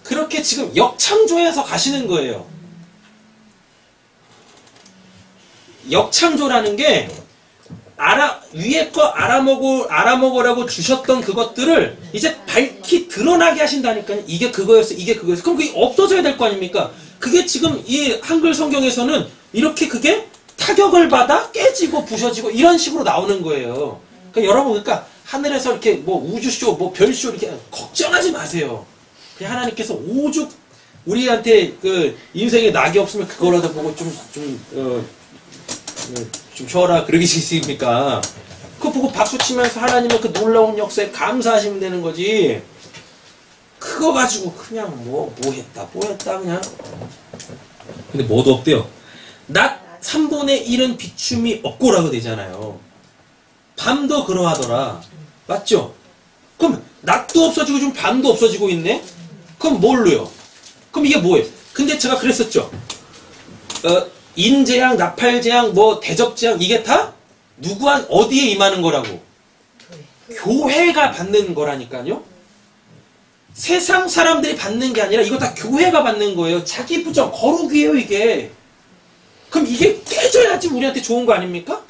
그렇게 지금 역창조해서 가시는 거예요. 역창조라는 게 위에 거 알아먹으라고 주셨던 그것들을 이제 밝히 드러나게 하신다니까요. 이게 그거였어, 이게 그거였어. 그럼 그게 없어져야 될 거 아닙니까? 그게 지금 이 한글 성경에서는 이렇게 그게 타격을 받아 깨지고 부셔지고 이런 식으로 나오는 거예요. 그러니까 여러분, 그러니까 하늘에서 이렇게 뭐 우주쇼, 뭐 별쇼 이렇게 걱정하지 마세요. 그냥 하나님께서 오죽 우리한테 그 인생에 낙이 없으면 그거라도 보고 좀 쉬어라 그러겠습니까? 그거 보고 박수 치면서 하나님의 그 놀라운 역사에 감사하시면 되는 거지. 그거 가지고 그냥 뭐 했다 그냥. 근데 뭐도 없대요. 낮 3분의 1은 비춤이 없고라고 되잖아요. 밤도 그러하더라. 맞죠? 그럼 낮도 없어지고 좀 밤도 없어지고 있네? 그럼 뭘로요? 그럼 이게 뭐예요? 근데 제가 그랬었죠. 인재앙, 나팔재앙, 뭐 대적재앙 이게 다 어디에 임하는 거라고? 교회가 받는 거라니까요. 세상 사람들이 받는 게 아니라 이거 다 교회가 받는 거예요. 자기 부정, 거룩이에요 이게. 그럼 이게 깨져야지 우리한테 좋은 거 아닙니까?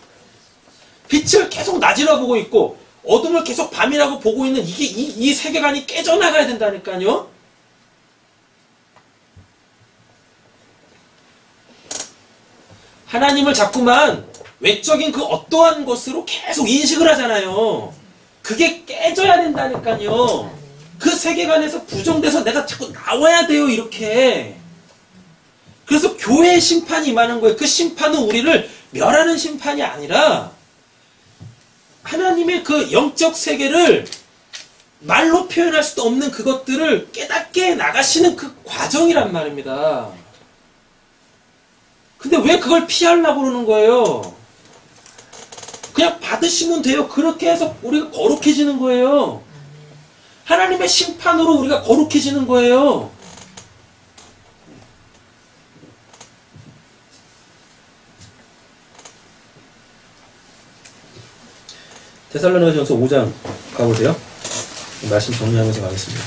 빛을 계속 낮이라 보고 있고 어둠을 계속 밤이라고 보고 있는 이 세계관이 깨져나가야 된다니까요. 하나님을 자꾸만 외적인 그 어떠한 것으로 계속 인식을 하잖아요. 그게 깨져야 된다니까요. 그 세계관에서 부정돼서 내가 자꾸 나와야 돼요, 이렇게. 그래서 교회의 심판이 임하는 거예요. 그 심판은 우리를 멸하는 심판이 아니라 하나님의 그 영적 세계를 말로 표현할 수도 없는 그것들을 깨닫게 나가시는 그 과정이란 말입니다. 근데 왜 그걸 피하려고 그러는 거예요? 그냥 받으시면 돼요. 그렇게 해서 우리가 거룩해지는 거예요. 하나님의 심판으로 우리가 거룩해지는 거예요. 데살로니가전서 5장 가보세요. 말씀 정리하면서 가겠습니다.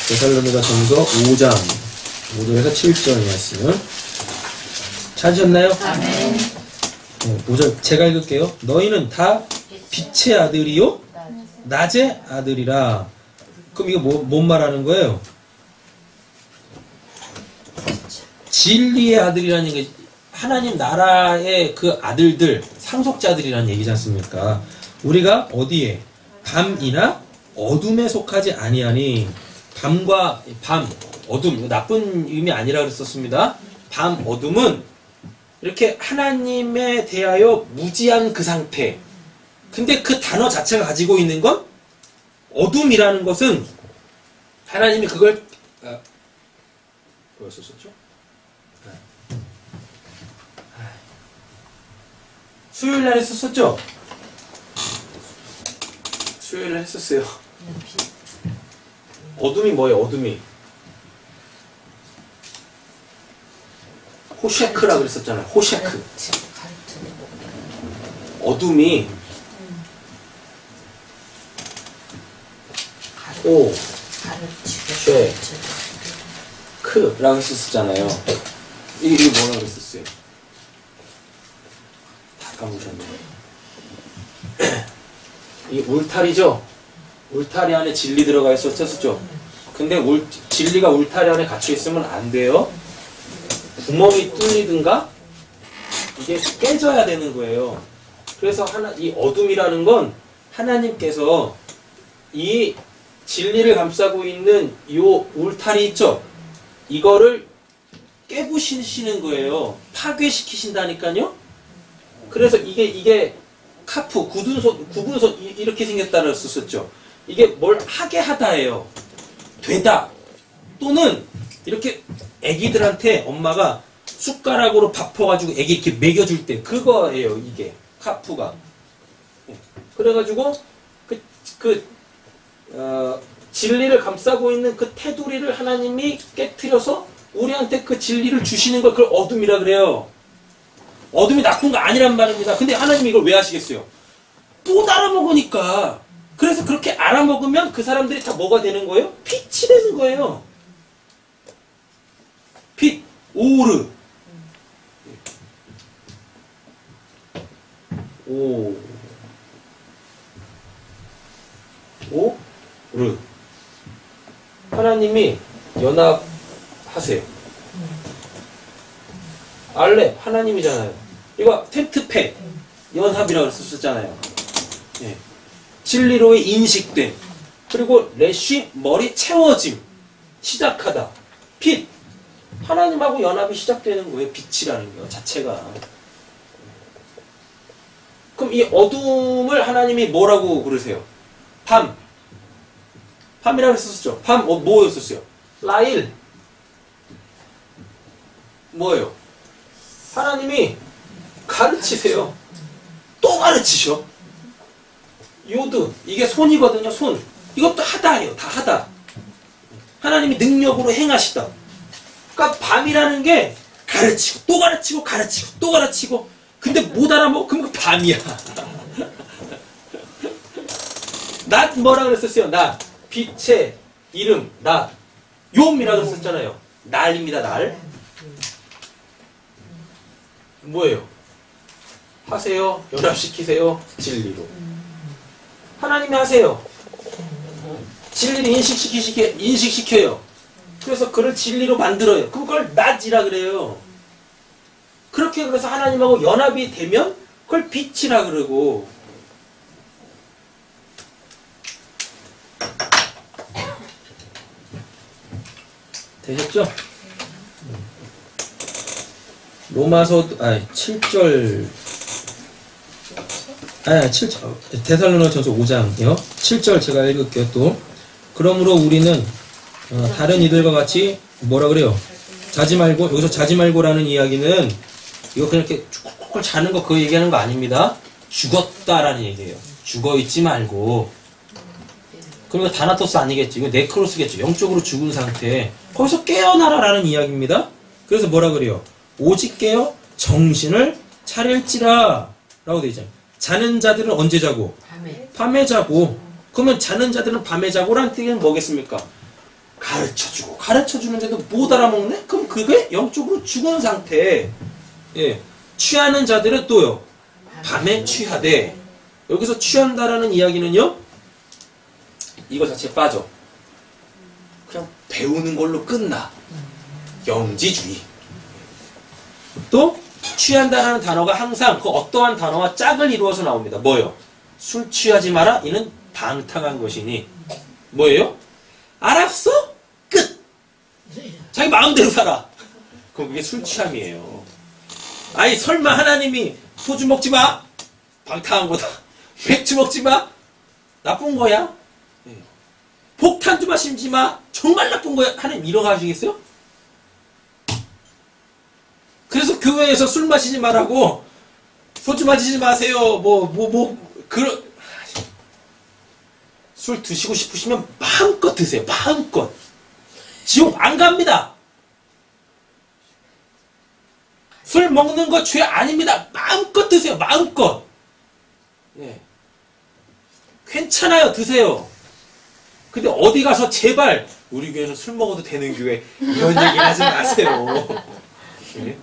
데살로니가전서 5장 5절에서 7절 말씀을 찾으셨나요? 아멘. 5절 제가 읽을게요. 너희는 다 빛의 아들이요 낮의 아들이라. 그럼 이거 뭔 말하는 거예요? 진리의 아들이라는 게 하나님 나라의 그 아들들, 상속자들이라는 얘기지 않습니까? 우리가 어디에? 밤이나 어둠에 속하지 아니하니. 밤과 밤, 어둠, 나쁜 의미 아니라 그랬었습니다. 밤, 어둠은 이렇게 하나님에 대하여 무지한 그 상태. 근데 그 단어 자체가 가지고 있는 건 어둠이라는 것은 하나님이 그걸 뭐였었죠? 수요일 날 했었죠? 수요일 날 했었어요. 어둠이 뭐예요? 어둠이 호셰크라 그랬었잖아요. 호셰크. 어둠이 호셰크라고 했었잖아요. 이게 뭐라고 그랬었어요? 다 까먹으셨네요. 이 울타리죠? 울타리 안에 진리 들어가 있었죠? 근데 진리가 울타리 안에 갇혀 있으면 안 돼요. 구멍이 뚫리든가 이게 깨져야 되는 거예요. 그래서 이 어둠이라는 건 하나님께서 이 진리를 감싸고 있는 이 울타리 있죠? 이거를 깨부시는 거예요. 파괴시키신다니까요. 그래서 이게 카프, 구분소 이렇게 생겼다고 썼었죠. 이게 뭘 하게 하다예요. 되다. 또는 이렇게 애기들한테 엄마가 숟가락으로 밥 퍼가지고 애기 이렇게 먹여줄 때 그거예요. 이게 카프가. 그래가지고 진리를 감싸고 있는 그 테두리를 하나님이 깨트려서 우리한테 그 진리를 주시는 걸 그걸 어둠이라 그래요. 어둠이 나쁜 거 아니란 말입니다. 근데 하나님이 이걸 왜 하시겠어요? 또 알아먹으니까. 그래서 그렇게 알아먹으면 그 사람들이 다 뭐가 되는 거예요? 빛이 되는 거예요. 빛, 오르. 오르. 하나님이 연합하세요. 알렙 하나님이잖아요. 이거 텐트팩 연합이라고 썼잖아요. 예. 진리로의 인식됨. 그리고 레쉬 머리 채워짐. 시작하다. 빛. 하나님하고 연합이 시작되는 거예요. 빛이라는 거 자체가. 그럼 이 어둠을 하나님이 뭐라고 그러세요? 밤. 밤이라고 했었죠. 밤 뭐였었어요? 라일. 뭐예요? 하나님이 가르치세요. 또 가르치셔. 요드. 이게 손이거든요. 손. 이것도 하다예요. 다 하다. 하나님이 능력으로 행하시다. 그러니까 밤이라는 게 가르치고 또 가르치고 가르치고 또 가르치고 근데 못 알아먹어? 그럼 그 밤이야. 낮 뭐라 그랬었어요? 낮. 빛의 이름. 낮. 욤이라고 썼잖아요. 날입니다. 날. 뭐예요? 하세요. 연합시키세요. 진리로. 하나님이 하세요. 진리를 인식시켜요. 그래서 그를 진리로 만들어요. 그걸 낮이라 그래요. 그렇게 그래서 하나님하고 연합이 되면 그걸 빛이라 그러고. 되셨죠? 로마서 7절 7절 데살로니가전서 5장이요. 7절 제가 읽을게요. 또 그러므로 우리는 다른 이들과 같이 뭐라 그래요? 자지 말고. 여기서 자지 말고라는 이야기는 이거 그냥 이렇게 콜콜 자는 거 그거 얘기하는 거 아닙니다. 죽었다라는 얘기예요. 죽어 있지 말고. 그러니까 다나토스 아니겠지. 이거 네크로스겠죠. 영적으로 죽은 상태. 거기서 깨어나라라는 이야기입니다. 그래서 뭐라 그래요? 오직 깨어 정신을 차릴지라 라고 되어 있잖아요. 자는 자들은 언제 자고? 밤에 자고. 그러면 자는 자들은 밤에 자고라는 뜻은 뭐겠습니까? 가르쳐주고 가르쳐주는데도 못 알아먹네? 그럼 그게 영적으로 죽은 상태. 예. 취하는 자들은 또요. 밤에 취하되. 여기서 취한다라는 이야기는요. 이거 자체에 빠져. 그냥 배우는 걸로 끝나. 영지주의. 또 취한다라는 단어가 항상 그 어떠한 단어와 짝을 이루어서 나옵니다. 뭐예요? 술 취하지 마라. 이는 방탕한 것이니. 뭐예요? 알았어? 끝. 자기 마음대로 살아. 그럼 그게 술 취함이에요. 아니 설마 하나님이 소주 먹지 마. 방탕한 거다. 맥주 먹지 마. 나쁜 거야. 폭탄주 마시지 마. 정말 나쁜 거야. 하나님 이러고 하시겠어요? 그래서 교회에서 술 마시지 말라고 소주 마시지 마세요. 술 드시고 싶으시면 마음껏 드세요. 마음껏. 지옥 안 갑니다. 술 먹는 거 죄 아닙니다. 마음껏 드세요. 마음껏. 예. 괜찮아요. 드세요. 근데 어디 가서 제발 우리 교회는 술 먹어도 되는 교회 이런 얘기 하지 마세요. 예?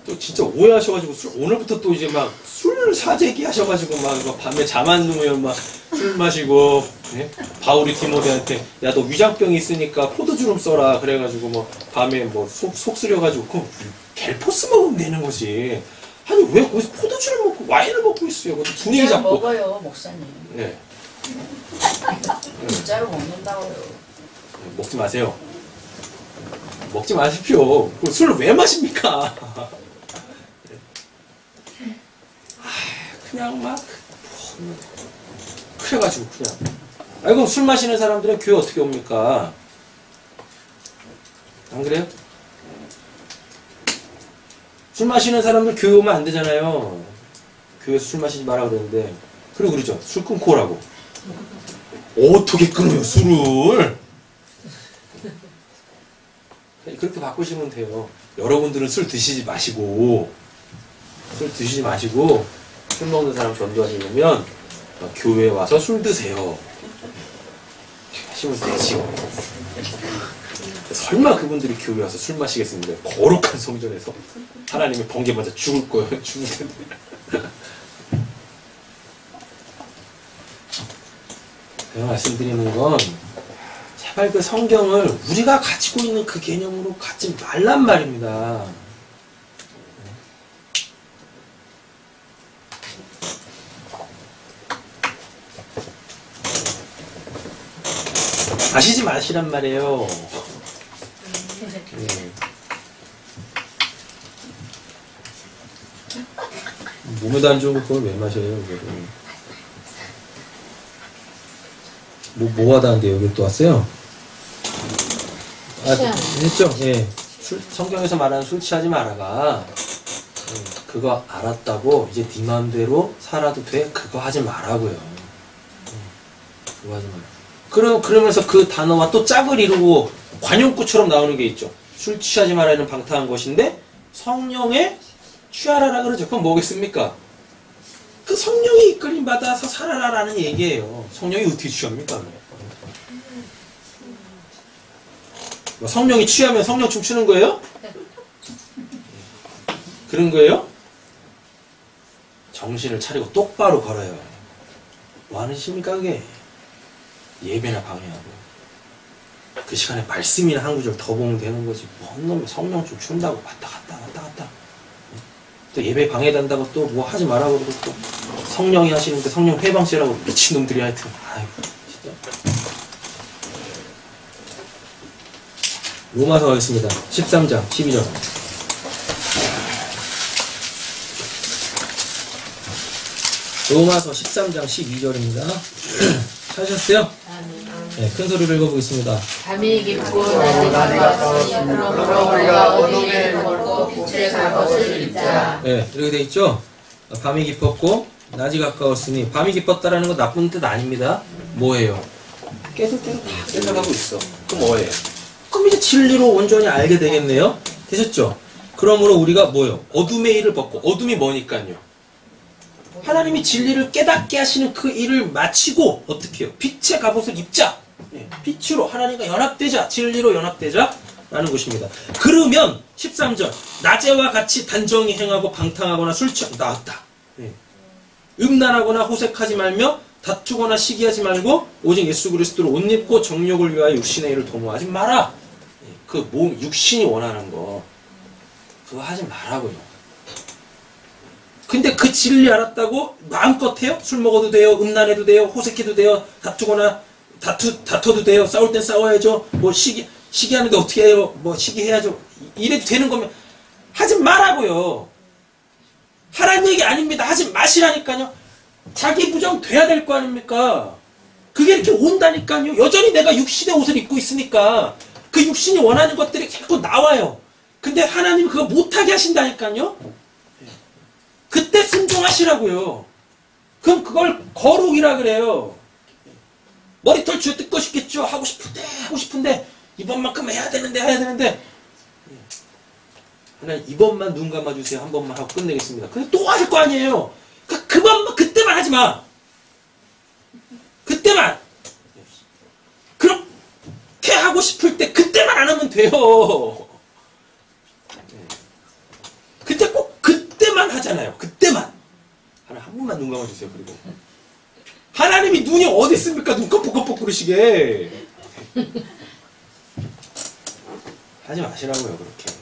또 진짜 오해하셔가지고 오늘부터 또 이제 막 술 사재기 하셔가지고 막 밤에 잠 안 누우면 막 술 마시고. 예? 바울이 디모데한테 야 너 위장병 있으니까 포도주 좀 써라 그래가지고 뭐 밤에 뭐 속 쓰려가지고 그럼 갤포스 먹으면 되는 거지. 아니 왜 거기서 포도주를 먹고 와인을 먹고 있어요? 분위기 잡고. 먹어요 목사님. 네. 진짜로 먹는다고요. 먹지 마세요. 먹지 마십시오. 술을 왜 마십니까? 그냥 막 그래가지고 그냥. 아이고 술 마시는 사람들은 교회 어떻게 옵니까? 안 그래요? 술 마시는 사람들 교회 오면 안 되잖아요. 교회에서 술 마시지 마라 그러는데. 그리고 그러죠. 술 끊고 오라고. 어떻게 끊어요, 술을? 그렇게 바꾸시면 돼요. 여러분들은 술 드시지 마시고, 술 먹는 사람 전도하시려면, 교회에 와서 술 드세요. 하시면 되지요. 설마 그분들이 교회 와서 술 마시겠습니까? 거룩한 성전에서. 하나님이 번개 맞아 죽을 거예요. 죽을 텐데. 제가 말씀드리는 건 제발 그 성경을 우리가 가지고 있는 그 개념으로 갖지 말란 말입니다. 마시지 마시란 말이에요. 몸에도 안 좋은 거 그걸 왜 마셔요? 뭐 하다는데 여기 또 왔어요? 했죠? 예. 성경에서 말하는 술 취하지 말아가. 그거 알았다고 이제 네 마음대로 살아도 돼? 그거 하지 말라고요. 그거 하지 말라. 그러면서 그 단어와 또 짝을 이루고 관용구처럼 나오는 게 있죠. 술 취하지 말라는 방탕한 것인데 성령에 취하라라 그러죠. 그건 뭐겠습니까? 그 성령이 이끌림 받아서 살아라라는 얘기예요. 성령이 어떻게 취합니까? 뭐 성령이 취하면 성령 춤추는 거예요? 그런 거예요? 정신을 차리고 똑바로 걸어요. 뭐 하는 짓입니까 그게? 예배나 방해하고 그 시간에 말씀이나 한 구절 더 보면 되는 거지. 뭔 놈이 성령 좀 춘다고 왔다 갔다 또 예배 방해된다고 또 뭐 하지 말라 그러고 또 성령이 하시는데 성령 회방시라고 미친놈들이 하여튼. 아이고 진짜. 로마서 가겠습니다. 13장 12절. 로마서 13장 12절입니다. 찾으셨어요? 네, 큰 소리로 읽어보겠습니다. 밤이 깊고 낮이 가까웠으니 그러므로 우리가 어둠에 머물고 빛에 갈 것을 잊자. 네, 이렇게 돼 있죠? 밤이 깊었고 낮이 가까웠으니 밤이 깊었다라는 건 나쁜 뜻 아닙니다. 뭐예요? 깨질 대로 다 깨져가고 있어. 그럼 뭐예요? 그럼 이제 진리로 온전히 알게 되겠네요? 되셨죠? 그러므로 우리가 뭐예요? 어둠의 일을 벗고 어둠이 뭐니까요? 하나님이 진리를 깨닫게 하시는 그 일을 마치고 어떻게 해요? 빛의 갑옷을 입자. 빛으로 하나님과 연합되자. 진리로 연합되자. 라는 것입니다. 그러면 13절 낮에와 같이 단정히 행하고 방탕하거나 술 취하고 나왔다. 음란하거나 호색하지 말며 다투거나 시기하지 말고 오직 예수 그리스도로 옷 입고 정욕을 위하여 육신의 일을 도모하지 마라. 그 몸 육신이 원하는 거 그거 하지 말라고요. 근데 그 진리 알았다고 마음껏 해요? 술 먹어도 돼요, 음란해도 돼요, 호색해도 돼요, 다퉈도 돼요, 싸울 땐 싸워야죠, 뭐 시기하는데 어떻게 해요, 뭐 시기해야죠, 이래도 되는 거면 하지 말라고요. 하라는 얘기 아닙니다. 하지 마시라니까요. 자기 부정 돼야 될 거 아닙니까? 그게 이렇게 온다니까요. 여전히 내가 육신의 옷을 입고 있으니까 그 육신이 원하는 것들이 자꾸 나와요. 근데 하나님은 그거 못하게 하신다니까요. 그때 순종하시라고요. 그럼 그걸 거룩이라 그래요. 머리털 쥐어 뜯고 싶겠죠. 하고 싶은데 이번만큼 해야 되는데 하나님 이번만 눈 감아주세요. 한 번만 하고 끝내겠습니다. 근데 또 하실 거 아니에요. 그때만 하지 마. 그때만. 그렇게 하고 싶을 때 그때만 안 하면 돼요. 그때 꼭 그때만 하잖아요. 그때만. 하나님 한 번만 눈 감아주세요. 그리고 하나님이 눈이 어디 있습니까? 눈 껌뻑껌뻑 그러시게. 하지 마시라고요. 그렇게.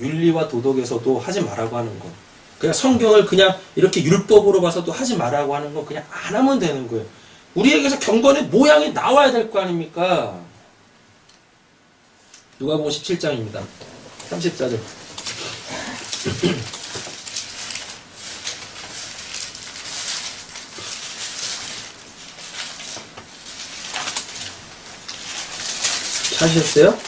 윤리와 도덕에서도 하지 말라고 하는 거. 그냥 성경을 그냥 이렇게 율법으로 봐서도 하지 말라고 하는 거 그냥 안 하면 되는 거예요. 우리에게서 경건의 모양이 나와야 될 거 아닙니까? 누가복음 17장입니다. 34절. 찾으셨어요?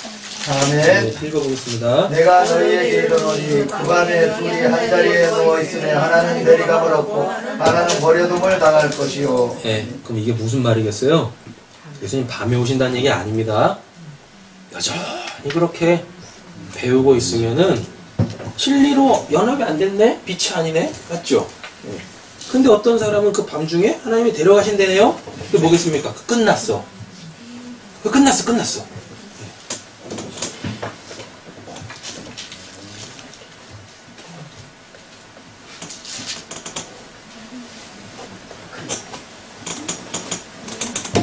아멘. 읽어보겠습니다. 내가 너희에게 이르노니 그 밤에 둘이 한 자리에 누워 있으면 하나는 내리감을 얻고 하나는 버려둠을 당할 것이요. 네, 그럼 이게 무슨 말이겠어요? 예수님 밤에 오신다는 얘기 아닙니다. 여전히 그렇게 배우고 있으면은 진리로 연합이 안 됐네? 빛이 아니네? 맞죠? 근데 어떤 사람은 그 밤중에 하나님이 데려가신대네요? 그게 뭐겠습니까? 끝났어. 끝났어.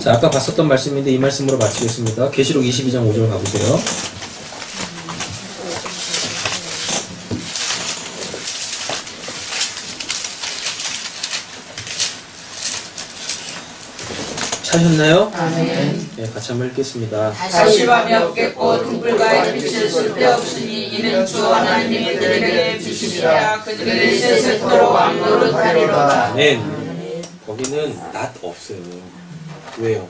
자, 아까 봤었던 말씀인데 이 말씀으로 마치겠습니다. 계시록 22장 5절 가보세요. 찾으셨나요? 아멘. 네, 같이 한번 읽겠습니다. 다시 밤이 없겠고 등불과 빛을 쓸데없으니 이는 주 하나님이 그들에게 주시리라. 그들이 세세토록 왕노릇하리로다. 아멘. 거기는 낮 없어요. 왜요?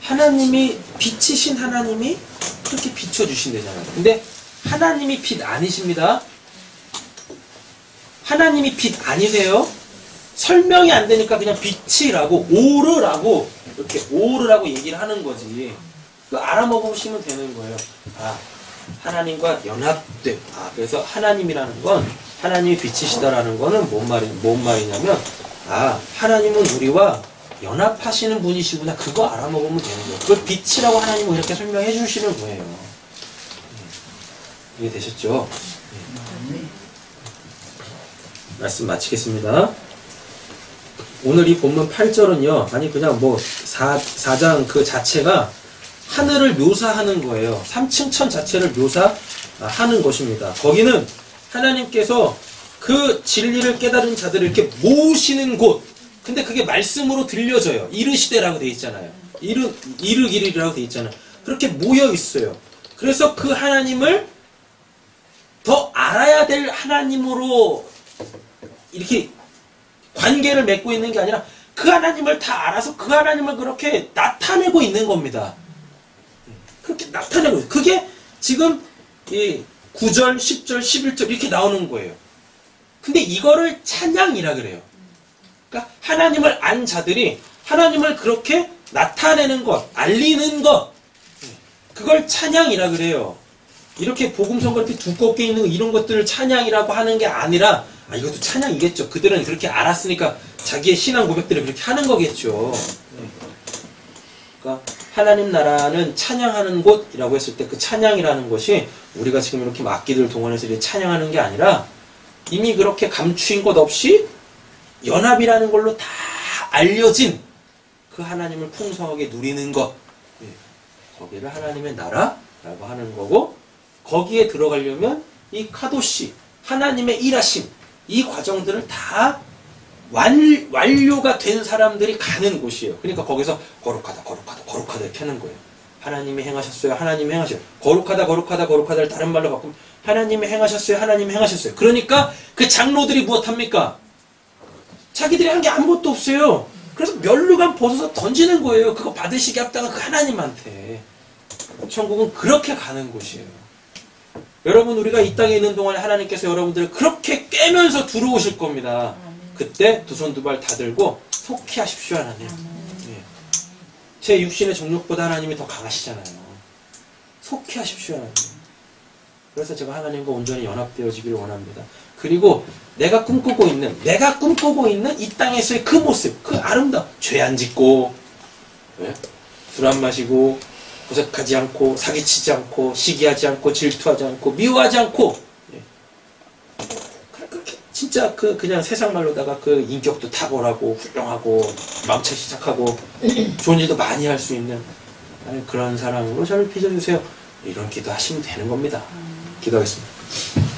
하나님이 빛이신 하나님이 그렇게 비춰주신대잖아요. 근데 하나님이 빛 아니십니다. 하나님이 빛 아니세요. 설명이 안 되니까 그냥 빛이라고 오르라고 이렇게 오르라고 얘기를 하는 거지. 그 알아먹으시면 되는 거예요. 아, 하나님과 연합돼. 아, 그래서 하나님이라는 건 하나님이 빛이시다라는 거는 뭔 말이냐면 아, 하나님은 우리와 연합하시는 분이시구나. 그거 알아먹으면 되는 거예요. 그걸 빛이라고 하나님은 이렇게 설명해 주시는 거예요. 이해되셨죠? 말씀 마치겠습니다. 오늘 이 본문 8절은요, 아니 그냥 뭐 4장 그 자체가 하늘을 묘사하는 거예요. 3층 천 자체를 묘사하는 것입니다. 거기는 하나님께서 그 진리를 깨달은 자들을 이렇게 모으시는 곳. 근데 그게 말씀으로 들려져요. 이르시되라고 되어 있잖아요. 이르기리라고 되어 있잖아요. 그렇게 모여 있어요. 그래서 그 하나님을 더 알아야 될 하나님으로 이렇게 관계를 맺고 있는 게 아니라 그 하나님을 다 알아서 그 하나님을 그렇게 나타내고 있는 겁니다. 그렇게 나타내고 있어요. 그게 지금 이 9절, 10절, 11절 이렇게 나오는 거예요. 근데 이거를 찬양이라 그래요. 그러니까 하나님을 안 자들이 하나님을 그렇게 나타내는 것, 알리는 것, 그걸 찬양이라 그래요. 이렇게 복음서가 이렇게 두껍게 있는 이런 것들을 찬양이라고 하는 게 아니라 아, 이것도 찬양이겠죠. 그들은 그렇게 알았으니까 자기의 신앙 고백들을 그렇게 하는 거겠죠. 그러니까 하나님 나라는 찬양하는 곳이라고 했을 때 그 찬양이라는 것이 우리가 지금 이렇게 악기들을 동원해서 이렇게 찬양하는 게 아니라 이미 그렇게 감추인 것 없이 연합이라는 걸로 다 알려진 그 하나님을 풍성하게 누리는 것. 거기를 하나님의 나라라고 하는 거고 거기에 들어가려면 이 카도시, 하나님의 일하심 이 과정들을 다 완료가 된 사람들이 가는 곳이에요. 그러니까 거기서 거룩하다 이렇게 하는 거예요. 하나님이 행하셨어요. 하나님이 행하셨어요. 거룩하다를 다른 말로 바꾸면 하나님이 행하셨어요. 하나님이 행하셨어요. 그러니까 그 장로들이 무엇합니까? 자기들이 한 게 아무것도 없어요. 그래서 면류관 벗어서 던지는 거예요. 그거 받으시게 합당한 그 하나님한테. 천국은 그렇게 가는 곳이에요. 여러분 우리가 이 땅에 있는 동안에 하나님께서 여러분들을 그렇게 깨면서 들어오실 겁니다. 그때 두 손 두 발 다 들고 속히 하십시오 하나님. 예. 제 육신의 정욕보다 하나님이 더 강하시잖아요. 속히 하십시오 하나님. 그래서 제가 하나님과 온전히 연합되어지기를 원합니다. 그리고 내가 꿈꾸고 있는 이 땅에서의 그 모습, 그 아름다움, 죄 안 짓고 술 안 마시고 고색하지 않고 사기치지 않고 시기하지 않고 질투하지 않고 미워하지 않고 그렇게 진짜 그냥 세상 말로다가 그 인격도 탁월하고 훌륭하고 마음차기 착하고 좋은 일도 많이 할 수 있는 그런 사람으로 저를 빚어주세요. 이런 기도 하시면 되는 겁니다. 기도하겠습니다.